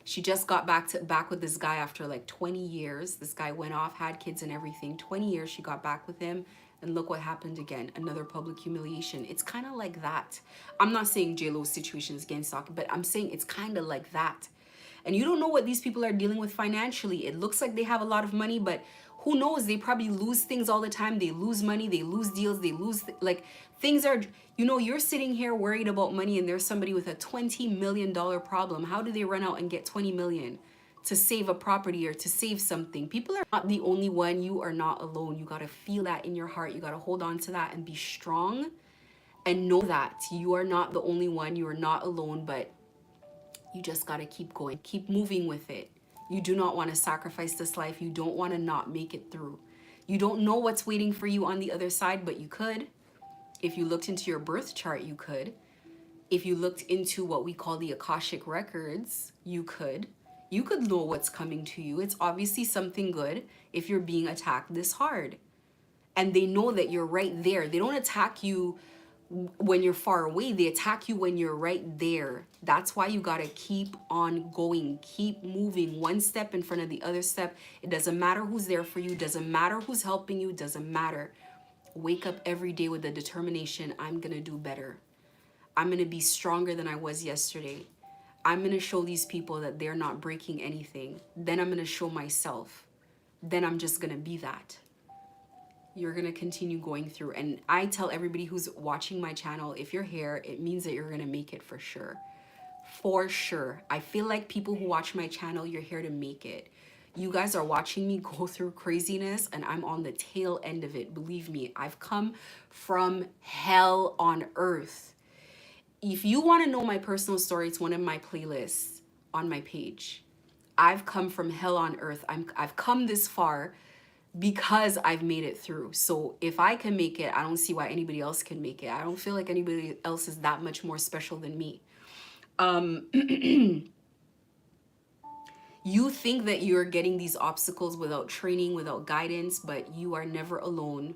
She just got back with this guy after like 20 years. This guy went off, had kids and everything. 20 years she got back with him, and look what happened again. Another public humiliation. It's kind of like that. I'm not saying JLo's situation is gang stalking, but I'm saying it's kind of like that. And you don't know what these people are dealing with financially. It looks like they have a lot of money, but who knows? They probably lose things all the time. They lose money, they lose deals, they lose, like, things are, you're sitting here worried about money, and there's somebody with a $20 million problem. How do they run out and get 20 million to save a property or to save something? People are not the only one. You are not alone. You got to feel that in your heart. You got to hold on to that and be strong and know that you are not the only one. You are not alone, but you just got to keep going, keep moving with it. You do not want to sacrifice this life. You don't want to not make it through. You don't know what's waiting for you on the other side, but you could. If you looked into your birth chart, you could. If you looked into what we call the Akashic records, you could. You could know what's coming to you. It's obviously something good if you're being attacked this hard. And they know that you're right there. They don't attack you when you're far away. They attack you when you're right there. That's why you gotta keep on going, keep moving one step in front of the other step. It doesn't matter who's there for you, doesn't matter who's helping you, doesn't matter. Wake up every day with the determination, I'm gonna do better. I'm gonna be stronger than I was yesterday. I'm gonna show these people that they're not breaking anything. Then I'm gonna show myself. Then I'm just gonna be that. You're gonna continue going through. And I tell everybody who's watching my channel, if you're here, it means that you're gonna make it for sure. For sure. I feel like people who watch my channel, you're here to make it. You guys are watching me go through craziness, and I'm on the tail end of it. Believe me, I've come from hell on earth. If you want to know my personal story, it's one of my playlists on my page. I've come from hell on earth. I've come this far because I've made it through. So if I can make it, I don't see why anybody else can make it. I don't feel like anybody else is that much more special than me. You think that you're getting these obstacles without training, without guidance, but you are never alone.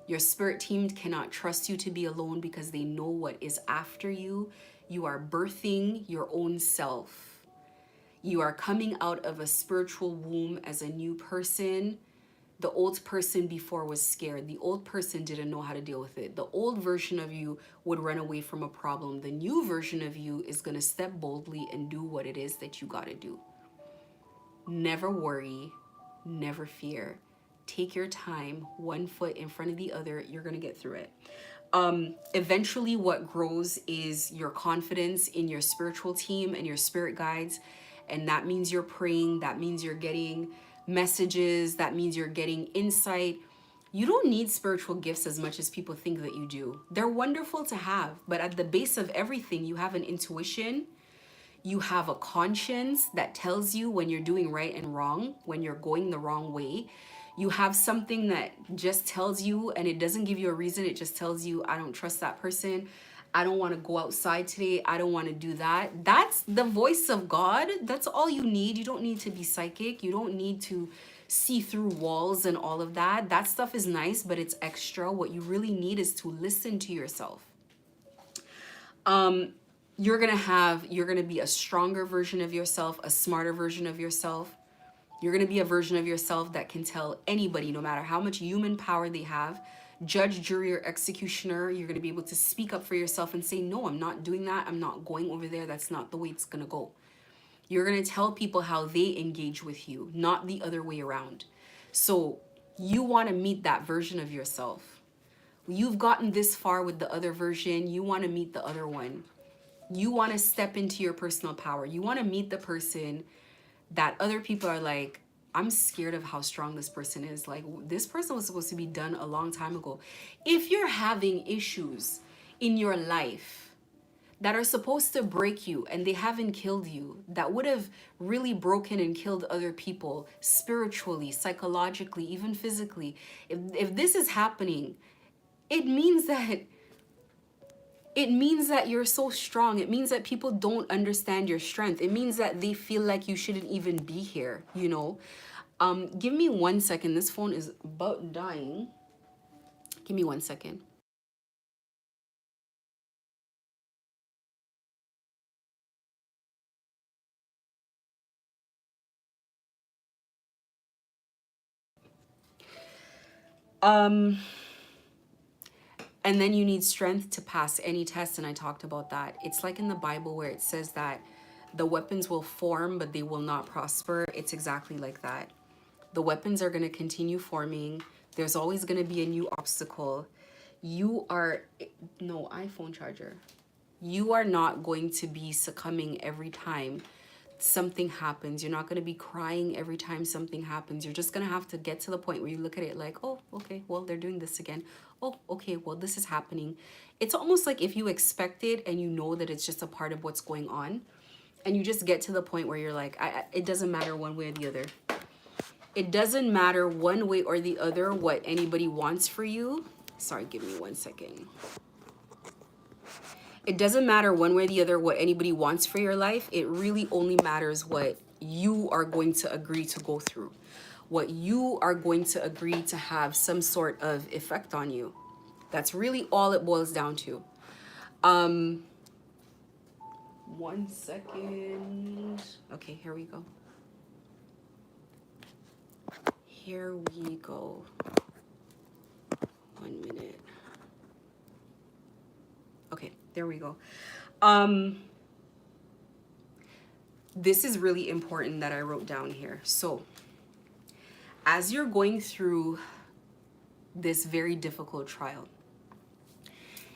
Your spirit team cannot trust you to be alone because they know what is after you. You are birthing your own self. You are coming out of a spiritual womb as a new person. The old person before was scared. The old person didn't know how to deal with it. The old version of you would run away from a problem. The new version of you is going to step boldly and do what it is that you got to do. Never worry, never fear. Take your time, one foot in front of the other. You're going to get through it. Eventually what grows is your confidence in your spiritual team and your spirit guides. And that means you're praying. That means you're getting messages. That means you're getting insight. You don't need spiritual gifts as much as people think that you do. They're wonderful to have, but at the base of everything, you have an intuition. You have a conscience that tells you when you're doing right and wrong, when you're going the wrong way. You have something that just tells you, and it doesn't give you a reason. It just tells you, I don't trust that person. I don't want to go outside today. I don't want to do that. That's the voice of God. That's all you need. You don't need to be psychic. You don't need to see through walls and all of that. That stuff is nice, but it's extra. What you really need is to listen to yourself. You're gonna be a stronger version of yourself, a smarter version of yourself. You're gonna be a version of yourself that can tell anybody, no matter how much human power they have, judge, jury, or executioner. You're gonna be able to speak up for yourself and say, no, I'm not doing that. I'm not going over there. That's not the way it's gonna go. You're gonna tell people how they engage with you, not the other way around. So you wanna meet that version of yourself. You've gotten this far with the other version. You wanna meet the other one. You want to step into your personal power. You want to meet the person that other people are like, I'm scared of how strong this person is. Like, this person was supposed to be done a long time ago. If you're having issues in your life that are supposed to break you and they haven't killed you, that would have really broken and killed other people spiritually, psychologically, even physically, if this is happening, it means that you're so strong. It means that people don't understand your strength. It means that they feel like you shouldn't even be here, you know? Give me 1 second. This phone is about dying. Give me 1 second. And then you need strength to pass any test, and I talked about that. It's like in the Bible where it says that the weapons will form, but they will not prosper. It's exactly like that. The weapons are going to continue forming. There's always going to be a new obstacle. You are, no, iPhone charger. You are not going to be succumbing every time something happens. You're not going to be crying every time something happens. You're just going to have to get to the point where you look at it like, oh, okay, well, they're doing this again. Oh, okay, well, this is happening. It's almost like if you expect it and you know that it's just a part of what's going on, and you just get to the point where you're like, it doesn't matter one way or the other. It doesn't matter one way or the other what anybody wants for you. Sorry, give me 1 second. It doesn't matter one way or the other what anybody wants for your life. It really only matters what you are going to agree to go through, what you are going to agree to have some sort of effect on you. That's really all it boils down to. 1 second. Okay, here we go. Here we go. 1 minute. Okay, there we go. This is really important that I wrote down here. So, as you're going through this very difficult trial,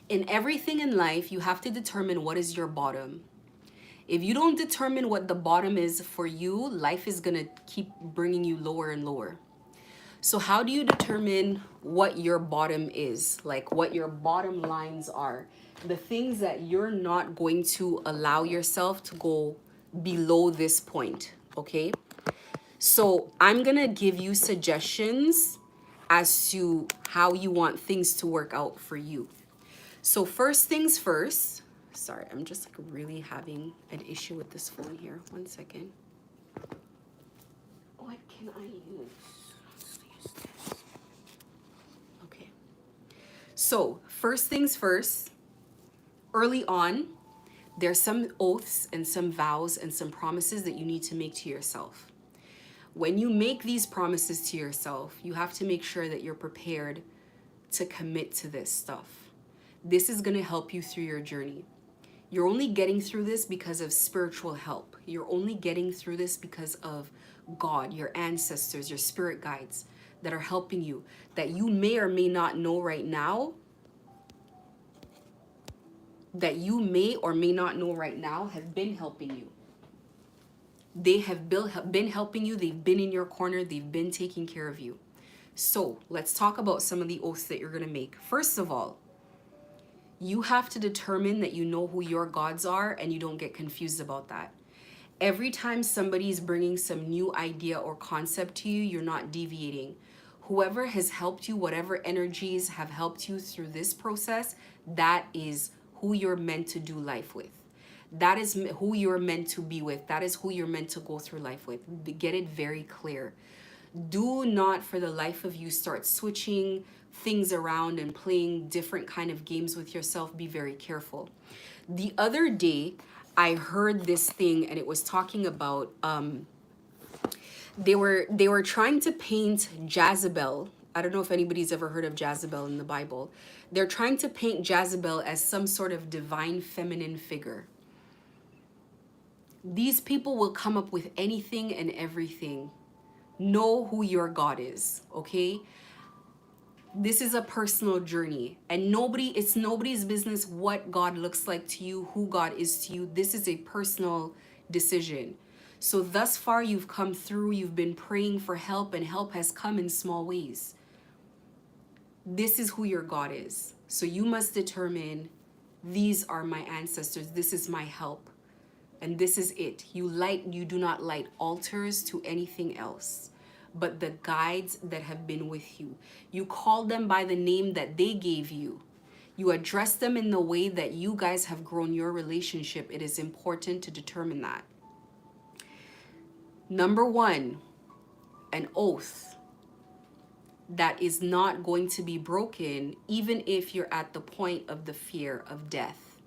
in everything in life, you have to determine what is your bottom. If you don't determine what the bottom is for you, life is gonna keep bringing you lower and lower. So how do you determine what your bottom is? Like what your bottom lines are? The things that you're not going to allow yourself to go below this point, okay? So I'm gonna give you suggestions as to how you want things to work out for you. So first things first, sorry, I'm just like really having an issue with this phone here. 1 second. can I use? Let's use this. Okay. So, first things first, early on, there's some oaths and some vows and some promises that you need to make to yourself. When you make these promises to yourself, you have to make sure that you're prepared to commit to this stuff. This is going to help you through your journey. You're only getting through this because of spiritual help. You're only getting through this because of God, your ancestors, your spirit guides that are helping you, that you may or may not know right now, have been helping you. They have been helping you. They've been in your corner. They've been taking care of you. So let's talk about some of the oaths that you're going to make. First of all, you have to determine that you know who your gods are and you don't get confused about that. Every time somebody's bringing some new idea or concept to you, you're not deviating. Whoever has helped you, whatever energies have helped you through this process, that is who you're meant to do life with. That is who you're meant to be with. That is who you're meant to go through life with. Get it very clear. Do not for the life of you start switching things around and playing different kind of games with yourself. Be very careful. The other day, I heard this thing and it was talking about they were trying to paint Jezebel. I don't know if anybody's ever heard of Jezebel in the Bible. They're trying to paint Jezebel as some sort of divine feminine figure. These people will come up with anything and everything. Know who your God is, okay? This is a personal journey, and it's nobody's business what God looks like to you, who God is to you. This is a personal decision. So thus far you've come through, you've been praying for help, and help has come in small ways. This is who your God is. So you must determine, these are my ancestors, this is my help, and this is it. You do not light altars to anything else but the guides that have been with you. You call them by the name that they gave you. You address them in the way that you guys have grown your relationship. It is important to determine that. Number one, an oath that is not going to be broken, even if you're at the point of the fear of death.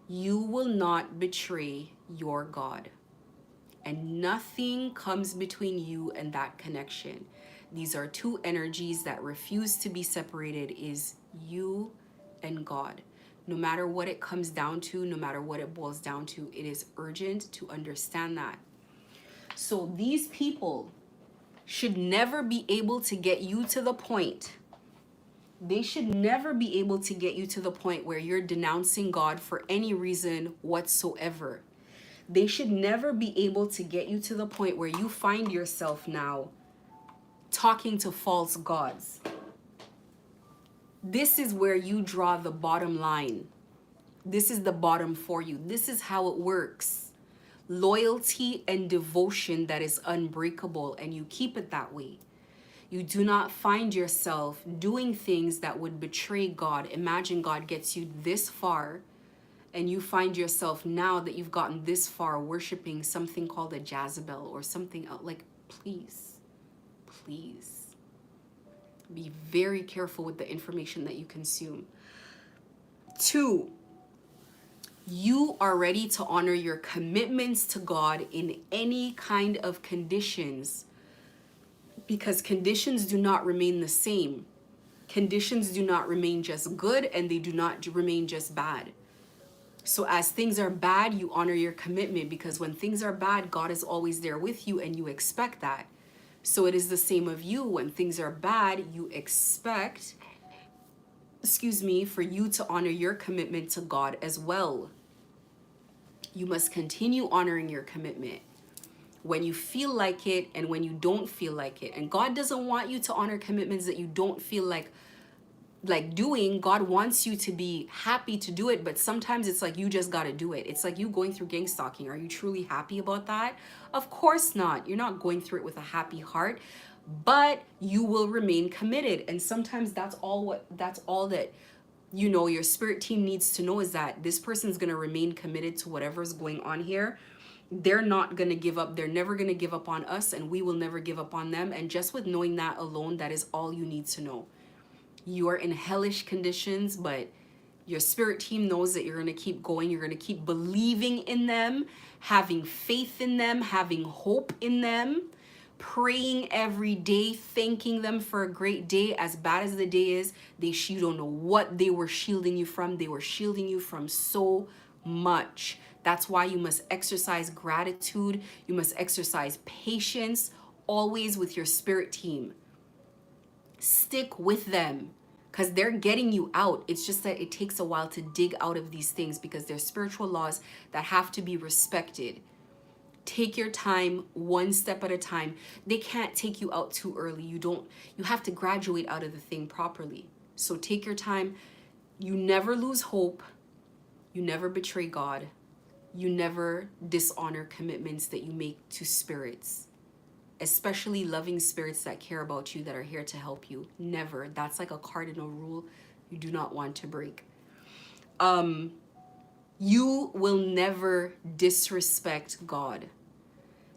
You will not betray your God. And nothing comes between you and that connection. These are two energies that refuse to be separated, is you and God. No matter what it comes down to, no matter what it boils down to, it is urgent to understand that. So these people should never be able to get you to the point. They should never be able to get you to the point where you're denouncing God for any reason whatsoever. They should never be able to get you to the point where you find yourself now talking to false gods. This is where you draw the bottom line. This is the bottom for you. This is how it works. Loyalty and devotion that is unbreakable, and you keep it that way. You do not find yourself doing things that would betray God. Imagine God gets you this far, and you find yourself, now that you've gotten this far, worshiping something called a Jezebel or something else. Like, please, please be very careful with the information that you consume. 2, you are ready to honor your commitments to God in any kind of conditions, because conditions do not remain the same. Conditions do not remain just good, and they do not remain just bad. So as things are bad, you honor your commitment, because when things are bad, God is always there with you, and you expect that. So it is the same of you. When things are bad, you expect, for you to honor your commitment to God as well. You must continue honoring your commitment when you feel like it and when you don't feel like it. And God doesn't want you to honor commitments that you don't feel like doing. God wants you to be happy to do it, but sometimes it's like you just got to do it. It's like you going through gang stalking. Are you truly happy about that? Of course not. You're not going through it with a happy heart, but you will remain committed. And sometimes that's all that your spirit team needs to know, is that this person's going to remain committed to whatever's going on here. They're not going to give up. They're never going to give up on us, and we will never give up on them. And just with knowing that alone, that is all you need to know. You are in hellish conditions, but your spirit team knows that you're going to keep going. You're going to keep believing in them, having faith in them, having hope in them, praying every day, thanking them for a great day. As bad as the day is, you don't know what they were shielding you from. They were shielding you from so much. That's why you must exercise gratitude. You must exercise patience always with your spirit team. Stick with them because they're getting you out. It's just that it takes a while to dig out of these things because they're spiritual laws that have to be respected. Take your time, one step at a time. They can't take you out too early. You have to graduate out of the thing properly. So take your time. You never lose hope. You never betray God. You never dishonor commitments that you make to spirits, especially loving spirits that care about you, that are here to help you. Never. That's like a cardinal rule you do not want to break. You will never disrespect God.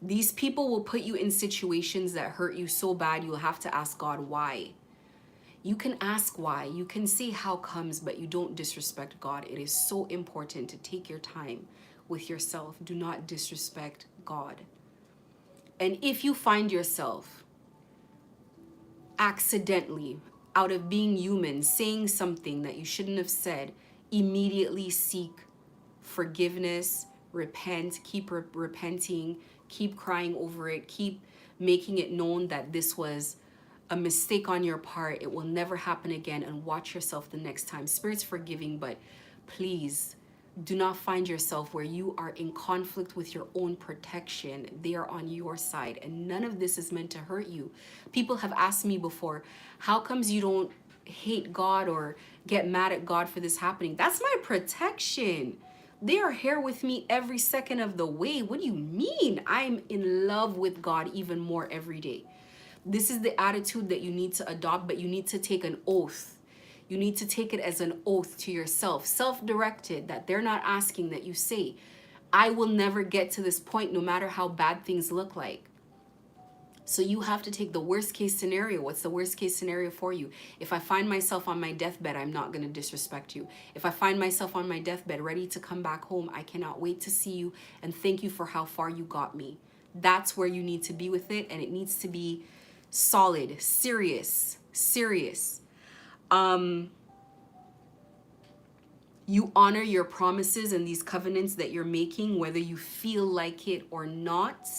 These people will put you in situations that hurt you so bad you'll have to ask God why. You can ask why. You can say how comes, but you don't disrespect God. It is so important to take your time with yourself. Do not disrespect God. And if you find yourself accidentally, out of being human, saying something that you shouldn't have said, immediately seek forgiveness, repent, keep repenting, keep crying over it, keep making it known that this was a mistake on your part. It will never happen again, and watch yourself the next time. Spirit's forgiving, but please do not find yourself where you are in conflict with your own protection. They are on your side, and none of this is meant to hurt you. People have asked me before, how comes you don't hate God or get mad at God for this happening? That's my protection. They are here with me every second of the way. What do you mean? I'm in love with God even more every day. This is the attitude that you need to adopt, but you need to take an oath. You need to take it as an oath to yourself, self-directed, that they're not asking, that you say, I will never get to this point no matter how bad things look like. So you have to take the worst case scenario. What's the worst case scenario for you? If I find myself on my deathbed, I'm not going to disrespect you. If I find myself on my deathbed ready to come back home, I cannot wait to see you and thank you for how far you got me. That's where you need to be with it, and it needs to be solid, serious. You honor your promises and these covenants that you're making, whether you feel like it or not.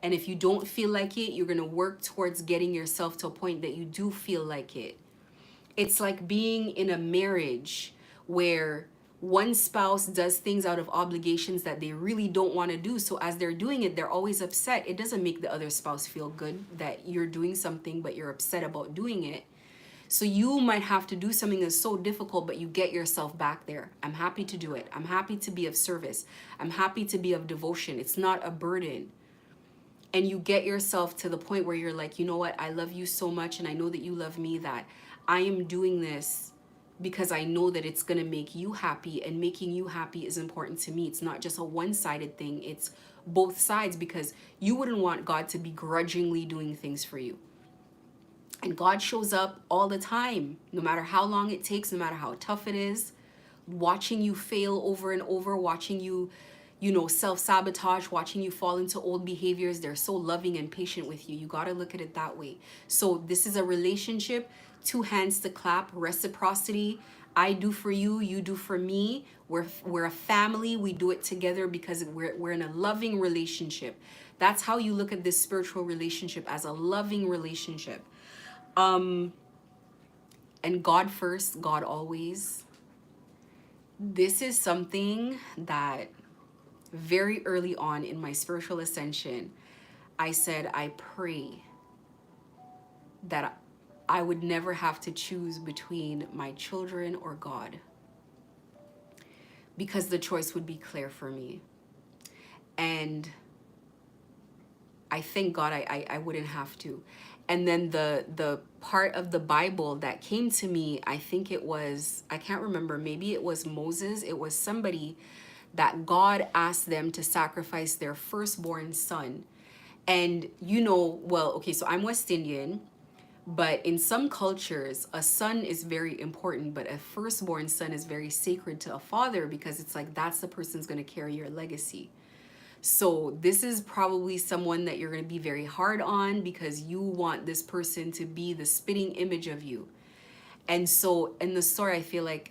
And if you don't feel like it, you're going to work towards getting yourself to a point that you do feel like it. It's like being in a marriage where one spouse does things out of obligations that they really don't want to do. So as they're doing it, they're always upset. It doesn't make the other spouse feel good that you're doing something, but you're upset about doing it. So you might have to do something that's so difficult, but you get yourself back there. I'm happy to do it. I'm happy to be of service. I'm happy to be of devotion. It's not a burden. And you get yourself to the point where you're like, you know what? I love you so much, and I know that you love me, that I am doing this because I know that it's going to make you happy, and making you happy is important to me. It's not just a one-sided thing. It's both sides, because you wouldn't want God to be grudgingly doing things for you. And God shows up all the time, no matter how long it takes, no matter how tough it is, watching you fail over and over, watching you, self-sabotage, watching you fall into old behaviors. They're so loving and patient with you. You got to look at it that way. So this is a relationship, two hands to clap, reciprocity. I do for you, you do for me. We're a family. We do it together because we're in a loving relationship. That's how you look at this spiritual relationship, as a loving relationship. And God first, God always. This is something that very early on in my spiritual ascension, I said, I pray that I would never have to choose between my children or God, because the choice would be clear for me. And I thank God I wouldn't have to. And then the part of the Bible that came to me, I think it was, I can't remember, maybe it was Moses. It was somebody that God asked them to sacrifice their firstborn son. And you know, well, okay, so I'm West Indian, but in some cultures, a son is very important, but a firstborn son is very sacred to a father because it's like that's the person's going to carry your legacy. So this is probably someone that you're going to be very hard on because you want this person to be the spitting image of you. And so in the story, I feel like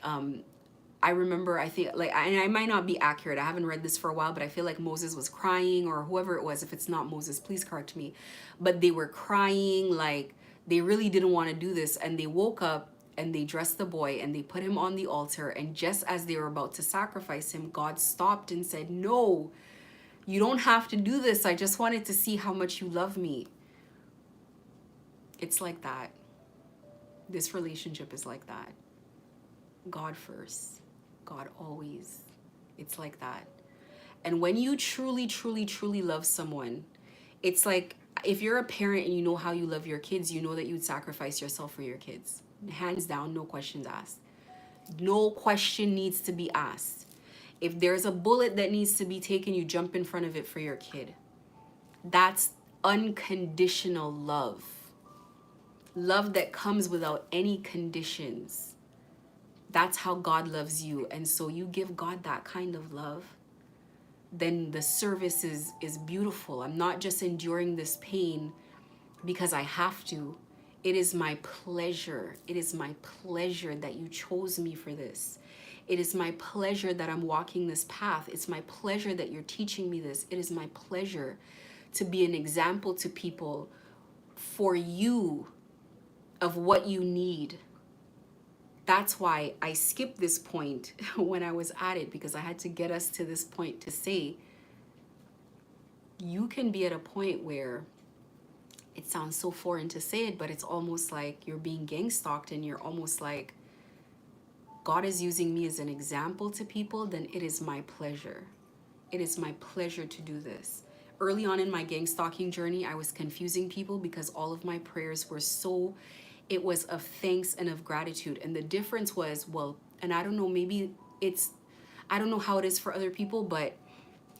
I remember, I think, like, and I might not be accurate. I haven't read this for a while, but I feel like Moses was crying, or whoever it was. If it's not Moses, please correct me. But they were crying, like they really didn't want to do this. And they woke up and they dressed the boy and they put him on the altar. And just as they were about to sacrifice him, God stopped and said, "No, you don't have to do this. I just wanted to see how much you love me." It's like that. This relationship is like that. God first. God always. It's like that. And when you truly, truly, truly love someone, it's like if you're a parent and you know how you love your kids, you know that you'd sacrifice yourself for your kids. Hands down, no questions asked. No question needs to be asked. If there's a bullet that needs to be taken, you jump in front of it for your kid. That's unconditional love. Love that comes without any conditions. That's how God loves you. And so you give God that kind of love, then the service is beautiful. I'm not just enduring this pain because I have to. It is my pleasure. It is my pleasure that you chose me for this. It is my pleasure that I'm walking this path. It's my pleasure that you're teaching me this. It is my pleasure to be an example to people for you of what you need. That's why I skipped this point when I was at it, because I had to get us to this point to say, you can be at a point where it sounds so foreign to say it, but it's almost like you're being gang stalked and you're almost like, God is using me as an example to people, then it is my pleasure. It is my pleasure to do this. Early on in my gang stalking journey, I was confusing people because all of my prayers were so, it was of thanks and of gratitude. And the difference was, well, and I don't know, maybe it's, I don't know how it is for other people, but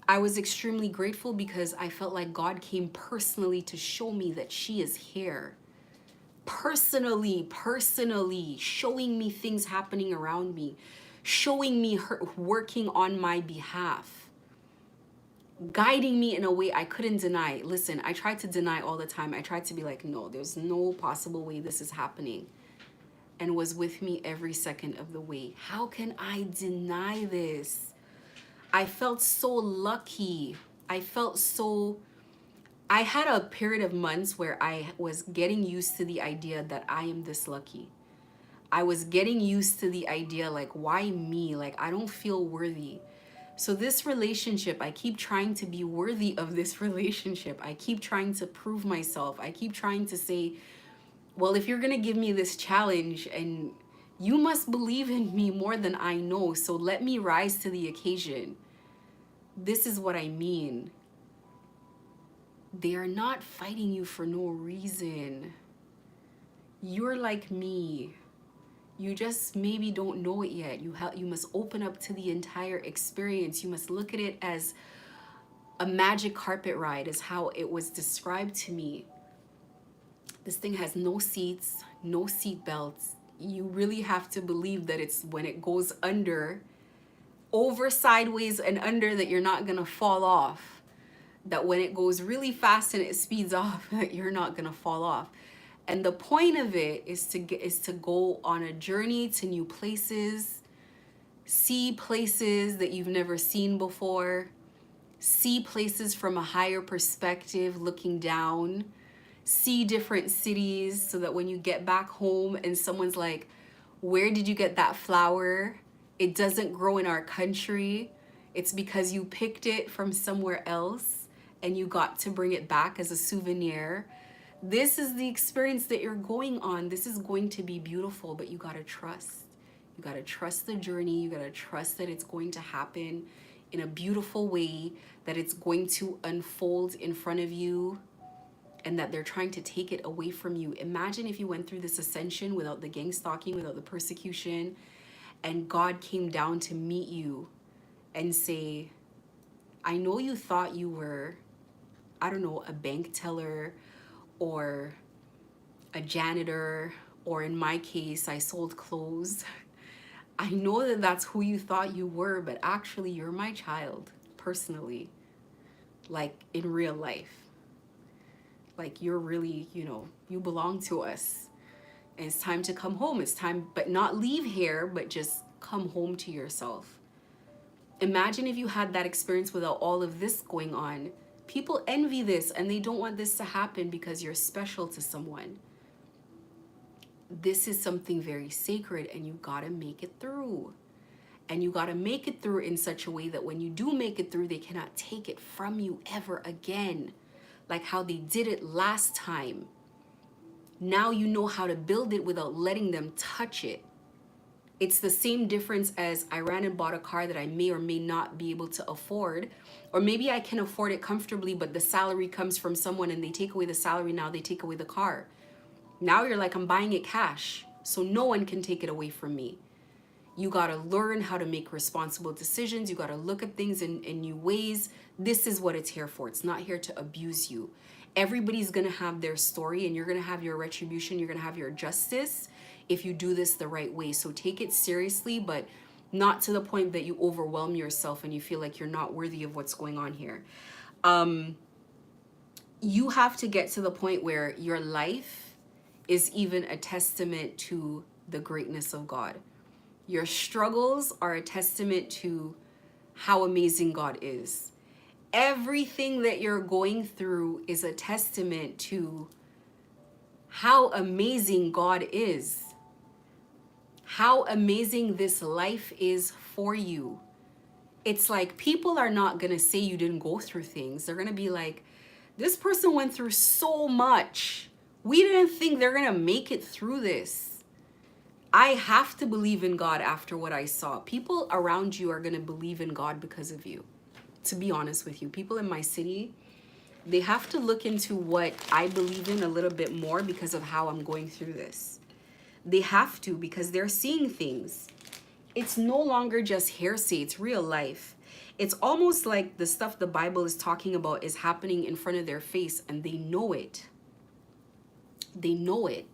I was extremely grateful because I felt like God came personally to show me that she is here. Personally showing me things happening around me, showing me her working on my behalf, guiding me in a way I couldn't deny. Listen, I tried to deny all the time. I tried to be like, no, there's no possible way this is happening, and was with me every second of the way. How can I deny this? I felt so lucky. I had a period of months where I was getting used to the idea that I am this lucky. I was getting used to the idea, like, why me? Like, I don't feel worthy. So this relationship, I keep trying to be worthy of this relationship. I keep trying to prove myself. I keep trying to say, well, if you're going to give me this challenge, and you must believe in me more than I know, so let me rise to the occasion. This is what I mean. They are not fighting you for no reason. You're like me. You just maybe don't know it yet. You must open up to the entire experience. You must look at it as a magic carpet ride, is how it was described to me. This thing has no seats, no seat belts. You really have to believe that it's when it goes under, over, sideways, and under, that you're not gonna fall off. That when it goes really fast and it speeds off, that you're not gonna fall off. And the point of it is to go on a journey to new places, see places that you've never seen before, see places from a higher perspective, looking down, see different cities, so that when you get back home and someone's like, where did you get that flower? It doesn't grow in our country. It's because you picked it from somewhere else and you got to bring it back as a souvenir. This is the experience that you're going on. This is going to be beautiful, but you gotta trust. You gotta trust the journey. You gotta trust that it's going to happen in a beautiful way, that it's going to unfold in front of you, and that they're trying to take it away from you. Imagine if you went through this ascension without the gang stalking, without the persecution, and God came down to meet you and say, I know you thought you were, I don't know, a bank teller or a janitor, or in my case, I sold clothes. I know that that's who you thought you were, but actually you're my child, personally, like in real life. Like you're really, you belong to us. And it's time to come home. It's time, but not leave here, but just come home to yourself. Imagine if you had that experience without all of this going on. People envy this and they don't want this to happen because you're special to someone. This is something very sacred and you gotta make it through. And you gotta make it through in such a way that when you do make it through, they cannot take it from you ever again. Like how they did it last time. Now you know how to build it without letting them touch it. It's the same difference as I ran and bought a car that I may or may not be able to afford. Or maybe I can afford it comfortably, but the salary comes from someone and they take away the salary, now they take away the car. Now you're like, I'm buying it cash, so no one can take it away from me. You gotta learn how to make responsible decisions. You gotta look at things in new ways. This is what it's here for. It's not here to abuse you. Everybody's gonna have their story and you're gonna have your retribution. You're gonna have your justice if you do this the right way. So take it seriously, but not to the point that you overwhelm yourself and you feel like you're not worthy of what's going on here. You have to get to the point where your life is even a testament to the greatness of God. Your struggles are a testament to how amazing God is. Everything that you're going through is a testament to how amazing God is. How amazing this life is for you. It's like people are not going to say you didn't go through things. They're going to be like, this person went through so much. We didn't think they're going to make it through this. I have to believe in God after what I saw. People around you are going to believe in God because of you. To be honest with you, people in my city, they have to look into what I believe in a little bit more because of how I'm going through this. They have to, because they're seeing things. It's no longer just hearsay, it's real life. It's almost like the stuff the Bible is talking about is happening in front of their face and they know it. They know it.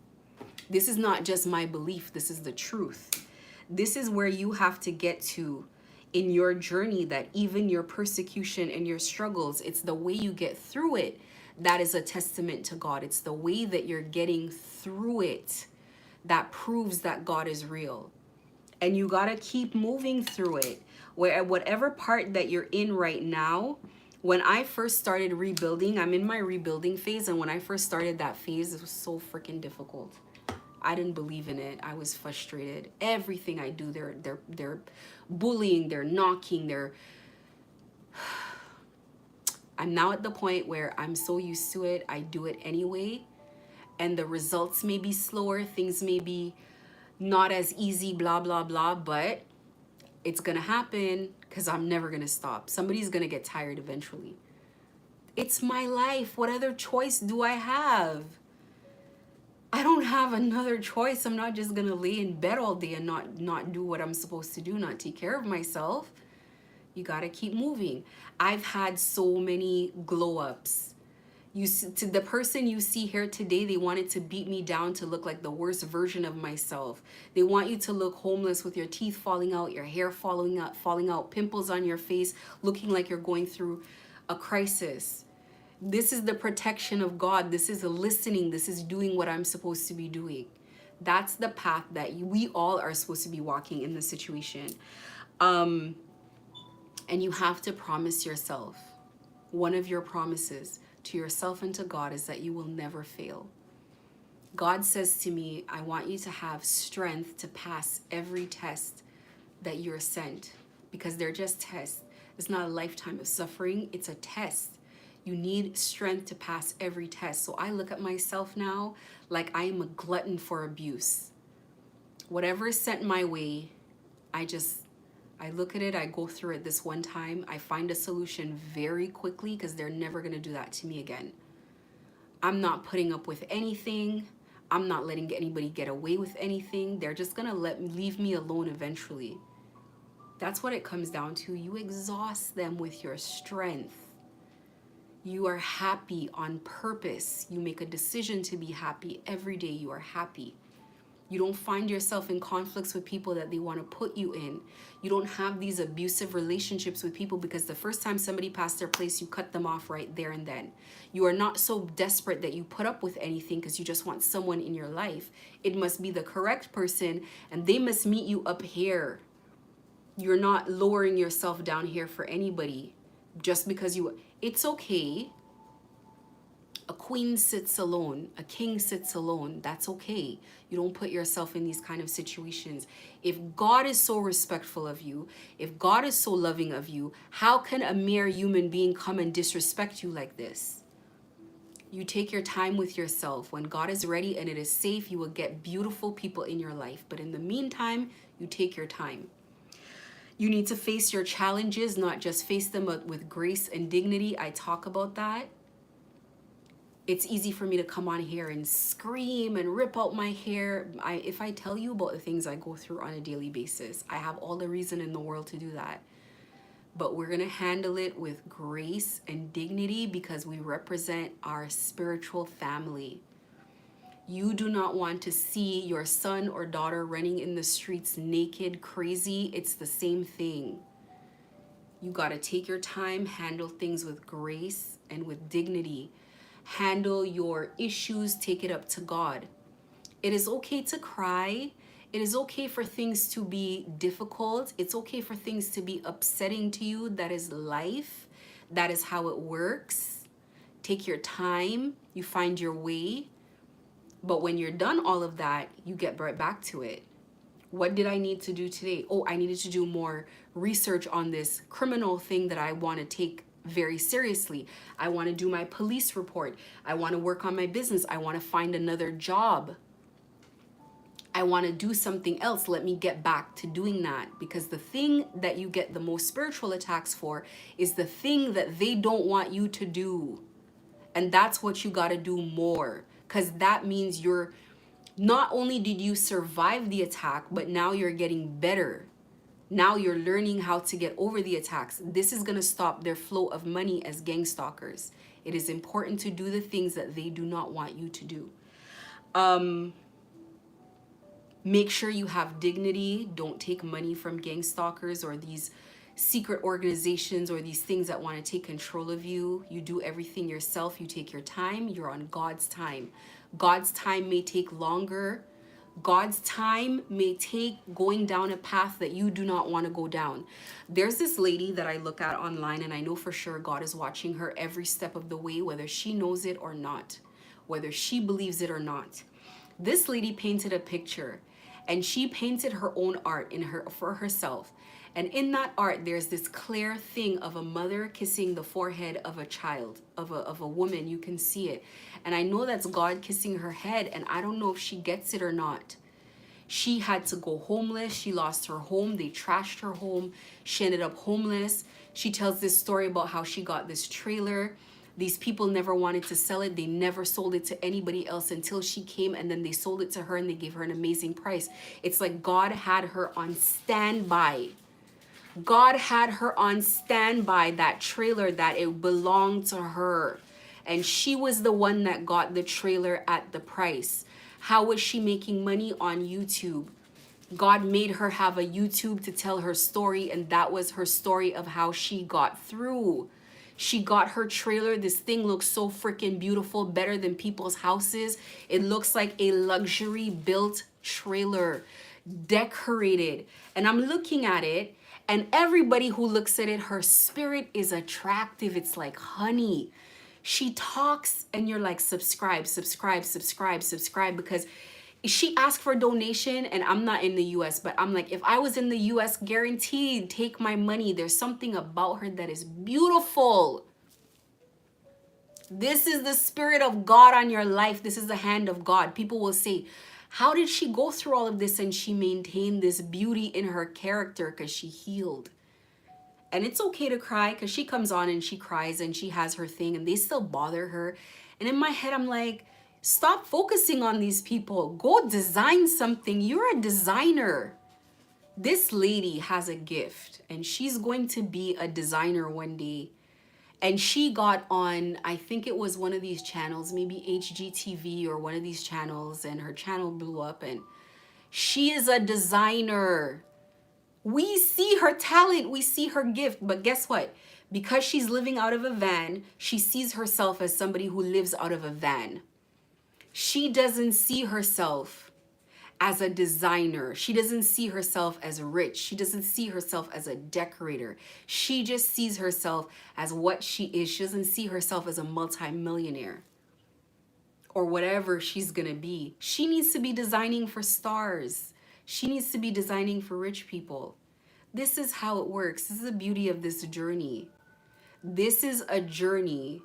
This is not just my belief, this is the truth. This is where you have to get to in your journey, that even your persecution and your struggles, it's the way you get through it that is a testament to God. It's the way that you're getting through it that proves that God is real. And you gotta keep moving through it. Whatever part that you're in right now, when I first started rebuilding, I'm in my rebuilding phase, and when I first started that phase, it was so freaking difficult. I didn't believe in it. I was frustrated. Everything I do, they're bullying, they're knocking, I'm now at the point where I'm so used to it, I do it anyway. And the results may be slower, things may be not as easy, blah, blah, blah, but it's gonna happen because I'm never gonna stop. Somebody's gonna get tired eventually. It's my life. What other choice do I have? I don't have another choice. I'm not just gonna lay in bed all day and not do what I'm supposed to do, not take care of myself. You gotta keep moving. I've had so many glow ups. To the person you see here today, they wanted to beat me down to look like the worst version of myself. They want you to look homeless with your teeth falling out, your hair falling out, pimples on your face, looking like you're going through a crisis. This is the protection of God. This is listening. This is doing what I'm supposed to be doing. That's the path that we all are supposed to be walking in this situation. And you have to promise yourself, one of your promises to yourself and to God is that you will never fail. God says to me, I want you to have strength to pass every test that you're sent, because they're just tests. It's not a lifetime of suffering. It's a test. You need strength to pass every test. So I look at myself now like I am a glutton for abuse. Whatever is sent my way, I look at it, I go through it this one time, I find a solution very quickly because they're never going to do that to me again. I'm not putting up with anything. I'm not letting anybody get away with anything. They're just going to leave me alone eventually. That's what it comes down to. You exhaust them with your strength. You are happy on purpose. You make a decision to be happy every day. You are happy. You don't find yourself in conflicts with people that they want to put you in. You don't have these abusive relationships with people because the first time somebody passed their place, you cut them off right there and then. You are not so desperate that you put up with anything because you just want someone in your life. It must be the correct person and they must meet you up here. You're not lowering yourself down here for anybody just because you... It's okay. A queen sits alone, a king sits alone. That's okay. You don't put yourself in these kind of situations. If God is so respectful of you, if God is so loving of you, how can a mere human being come and disrespect you like this? You take your time with yourself. When God is ready and it is safe, you will get beautiful people in your life. But in the meantime, you take your time. You need to face your challenges, not just face them with grace and dignity. I talk about that. It's easy for me to come on here and scream and rip out my hair. If I tell you about the things I go through on a daily basis, I have all the reason in the world to do that. But we're going to handle it with grace and dignity because we represent our spiritual family. You do not want to see your son or daughter running in the streets naked, crazy. It's the same thing. You got to take your time, handle things with grace and with dignity. Handle your issues, take it up to God. It is okay to cry. It is okay for things to be difficult. It's okay for things to be upsetting to you. That is life. That is how it works. Take your time. You find your way. But when you're done all of that, you get right back to it. What did I need to do today? Oh, I needed to do more research on this criminal thing that I want to take very seriously. I want to do my police report. I want to work on my business. I want to find another job. I want to do something else. Let me get back to doing that. Because the thing that you get the most spiritual attacks for is the thing that they don't want you to do. And that's what you got to do more. Because that means you're, not only did you survive the attack, but now you're getting better. Now you're learning how to get over the attacks. This is going to stop their flow of money as gang stalkers. It is important to do the things that they do not want you to do. Make sure you have dignity. Don't take money from gang stalkers or these secret organizations or these things that want to take control of you. You do everything yourself. You take your time. You're on God's time. God's time may take longer. God's time may take going down a path that you do not want to go down. There's this lady that I look at online, and I know for sure God is watching her every step of the way, whether she knows it or not, whether she believes it or not. This lady painted a picture, and she painted her own art for herself. And in that art, there's this clear thing of a mother kissing the forehead of a child, of a woman. You can see it. And I know that's God kissing her head, and I don't know if she gets it or not. She had to go homeless. She lost her home. They trashed her home. She ended up homeless. She tells this story about how she got this trailer. These people never wanted to sell it. They never sold it to anybody else until she came, and then they sold it to her and they gave her an amazing price. It's like God had her on standby. God had her on standby, that trailer, that it belonged to her. And she was the one that got the trailer at the price. How was she making money on YouTube? God made her have a YouTube to tell her story, and that was her story of how she got through. She got her trailer. This thing looks so freaking beautiful, better than people's houses. It looks like a luxury built trailer, decorated. And I'm looking at it, and everybody who looks at it, her spirit is attractive. It's like honey. She talks and you're like, subscribe, subscribe, subscribe, subscribe, because she asked for a donation, and I'm not in the US, but I'm like, if I was in the US, guaranteed, take my money. There's something about her that is beautiful. This is the spirit of God on your life. This is the hand of God. People will say, how did she go through all of this and she maintained this beauty in her character? Because she healed. And it's okay to cry, because she comes on and she cries and she has her thing and they still bother her. And in my head, I'm like, stop focusing on these people. Go design something. You're a designer. This lady has a gift and she's going to be a designer one day. And she got on, I think it was one of these channels, maybe HGTV or one of these channels, and her channel blew up, and she is a designer. We see her talent, we see her gift, but guess what? Because she's living out of a van, she sees herself as somebody who lives out of a van. She doesn't see herself as a designer. She doesn't see herself as rich. She doesn't see herself as a decorator. She just sees herself as what she is. She doesn't see herself as a multimillionaire or whatever she's gonna be. She needs to be designing for stars. She needs to be designing for rich people. This is how it works. This is the beauty of this journey. This is a journey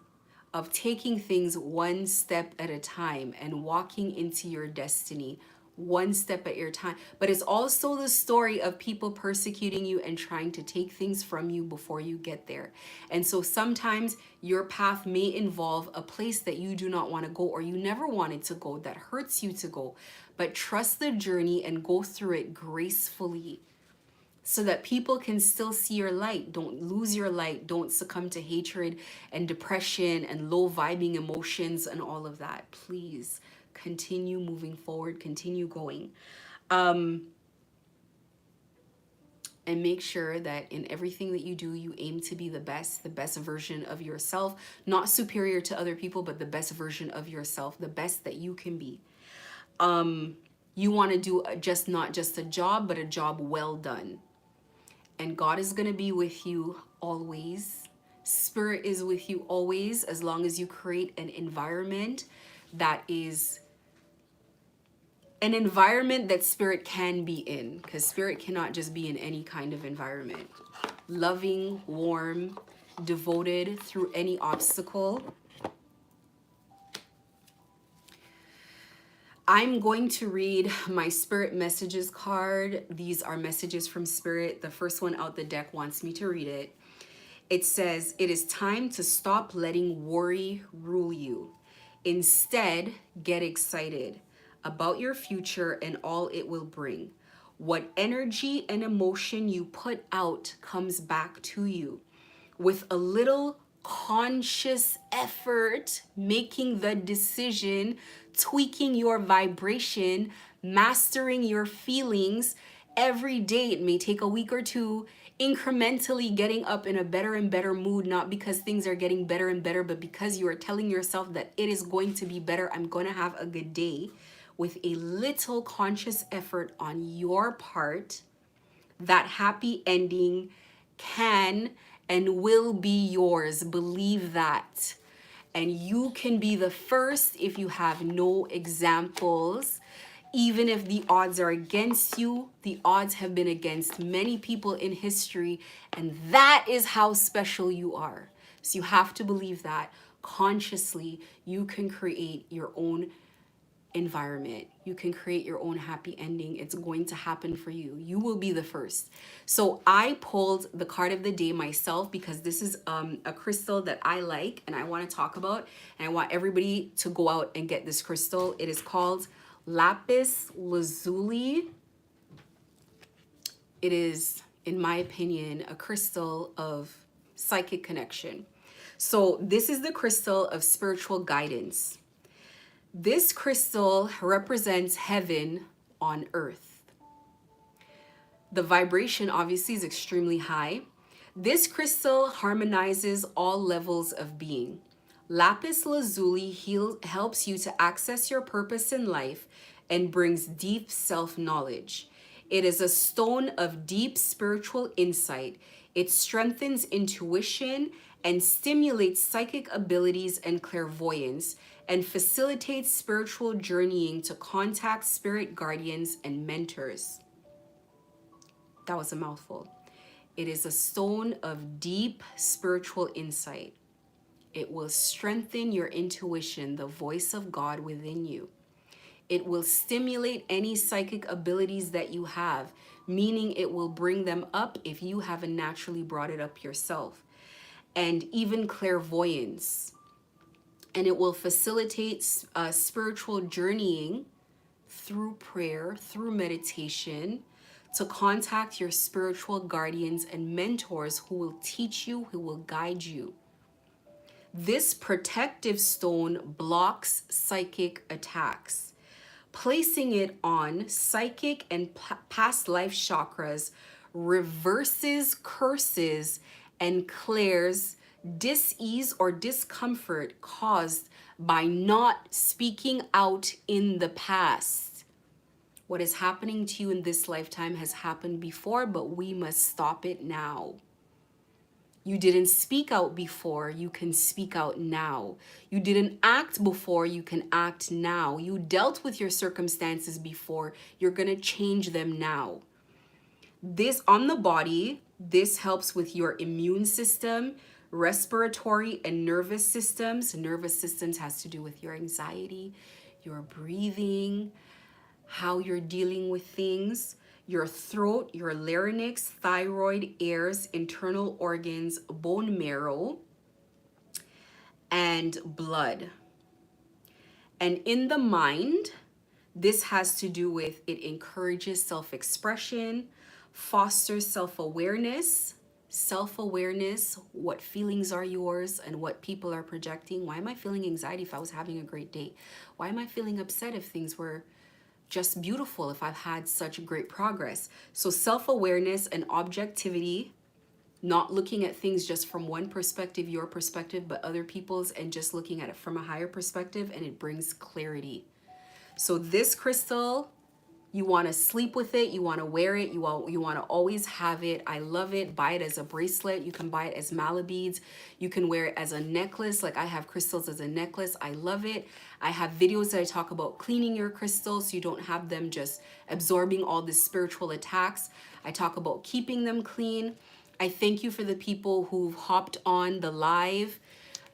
of taking things one step at a time and walking into your destiny one step at your time. But it's also the story of people persecuting you and trying to take things from you before you get there. And so sometimes your path may involve a place that you do not want to go, or you never wanted to go, that hurts you to go. But trust the journey and go through it gracefully, so that people can still see your light. Don't lose your light. Don't succumb to hatred and depression and low vibing emotions and all of that. Please continue moving forward, continue going. And make sure that in everything that you do, you aim to be the best version of yourself, not superior to other people, but the best version of yourself, the best that you can be. You want to do not just a job, but a job well done. And God is going to be with you always. Spirit is with you always, as long as you create an environment that is an environment that spirit can be in, because spirit cannot just be in any kind of environment. Loving, warm, devoted through any obstacle. I'm going to read my spirit messages card. These are messages from spirit. The first one out the deck wants me to read it. It says, "It is time to stop letting worry rule you. Instead, get excited about your future and all it will bring. What energy and emotion you put out comes back to you. With a little conscious effort, making the decision, tweaking your vibration, mastering your feelings every day. It may take a week or two, incrementally getting up in a better and better mood, not because things are getting better and better, but because you are telling yourself that it is going to be better. I'm going to have a good day. With a little conscious effort on your part, that happy ending can and will be yours. Believe that. And you can be the first if you have no examples. Even if the odds are against you, the odds have been against many people in history, and that is how special you are. So you have to believe that consciously you can create your own environment. You can create your own happy ending. It's going to happen for you. You will be the first. So I pulled the card of the day myself because this is a crystal that I like and I want to talk about, and I want everybody to go out and get this crystal. It is called Lapis Lazuli. It is, in my opinion, a crystal of psychic connection. So this is the crystal of spiritual guidance. This crystal represents heaven on earth. The vibration obviously is extremely high. This crystal harmonizes all levels of being. Lapis Lazuli helps you to access your purpose in life and brings deep self-knowledge. It is a stone of deep spiritual insight. It strengthens intuition and stimulates psychic abilities and clairvoyance, and facilitates spiritual journeying to contact spirit guardians and mentors. That was a mouthful. It is a stone of deep spiritual insight. It will strengthen your intuition, the voice of God within you. It will stimulate any psychic abilities that you have, meaning it will bring them up if you haven't naturally brought it up yourself. And even clairvoyance. And it will facilitate spiritual journeying through prayer, through meditation, to contact your spiritual guardians and mentors who will teach you, who will guide you. This protective stone blocks psychic attacks. Placing it on psychic and past life chakras reverses curses and clears dis-ease or discomfort caused by not speaking out in the past. What is happening to you in this lifetime has happened before, but we must stop it now. You didn't speak out before, you can speak out now. You didn't act before, you can act now. You dealt with your circumstances before, you're gonna change them now. This on the body, this helps with your immune system, respiratory and nervous systems. Nervous systems has to do with your anxiety, your breathing, how you're dealing with things, your throat, your larynx, thyroid, ears, internal organs, bone marrow, and blood. And in the mind, this has to do with, it encourages self-expression, fosters self-awareness, what feelings are yours and what people are projecting. Why am I feeling anxiety if I was having a great day? Why am I feeling upset if things were just beautiful, if I've had such great progress? So self-awareness and objectivity, not looking at things just from one perspective, your perspective, but other people's, and just looking at it from a higher perspective, and it brings clarity. So this crystal, you want to sleep with it, you want to wear it, you want to always have it. I love it. Buy it as a bracelet. You can buy it as mala beads. You can wear it as a necklace. Like I have crystals as a necklace. I love it. I have videos that I talk about cleaning your crystals so you don't have them just absorbing all the spiritual attacks. I talk about keeping them clean. I thank you for the people who've hopped on the live.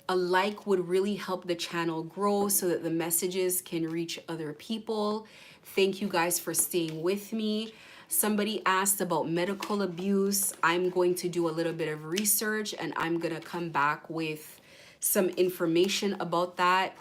A like would really help the channel grow so that the messages can reach other people. Thank you guys for staying with me. Somebody asked about medical abuse. I'm going to do a little bit of research and I'm gonna come back with some information about that.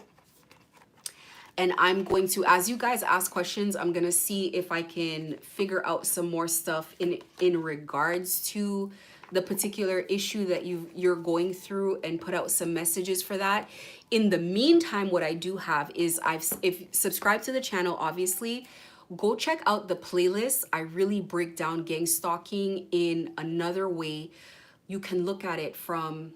And I'm going to, as you guys ask questions, I'm gonna see if I can figure out some more stuff in regards to the particular issue that you're going through and put out some messages for that. In the meantime, what I do have is if subscribe to the channel, obviously, go check out the playlist. I really break down gang stalking in another way. You can look at it from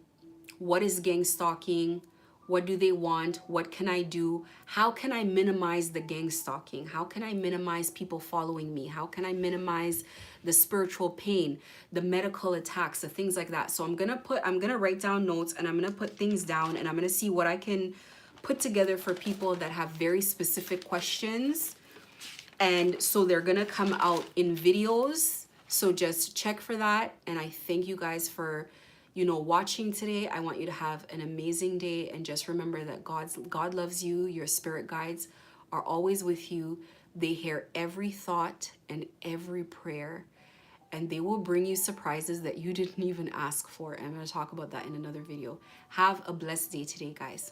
what is gang stalking, what do they want, what can I do, how can I minimize the gang stalking, how can I minimize people following me, how can I minimize the spiritual pain, the medical attacks, the things like that. So I'm gonna write down notes and I'm gonna put things down and I'm gonna see what I can put together for people that have very specific questions. And so they're gonna come out in videos. So just check for that. And I thank you guys for, watching today. I want you to have an amazing day. And just remember that God loves you. Your spirit guides are always with you. They hear every thought and every prayer. And they will bring you surprises that you didn't even ask for. And I'm going to talk about that in another video. Have a blessed day today, guys.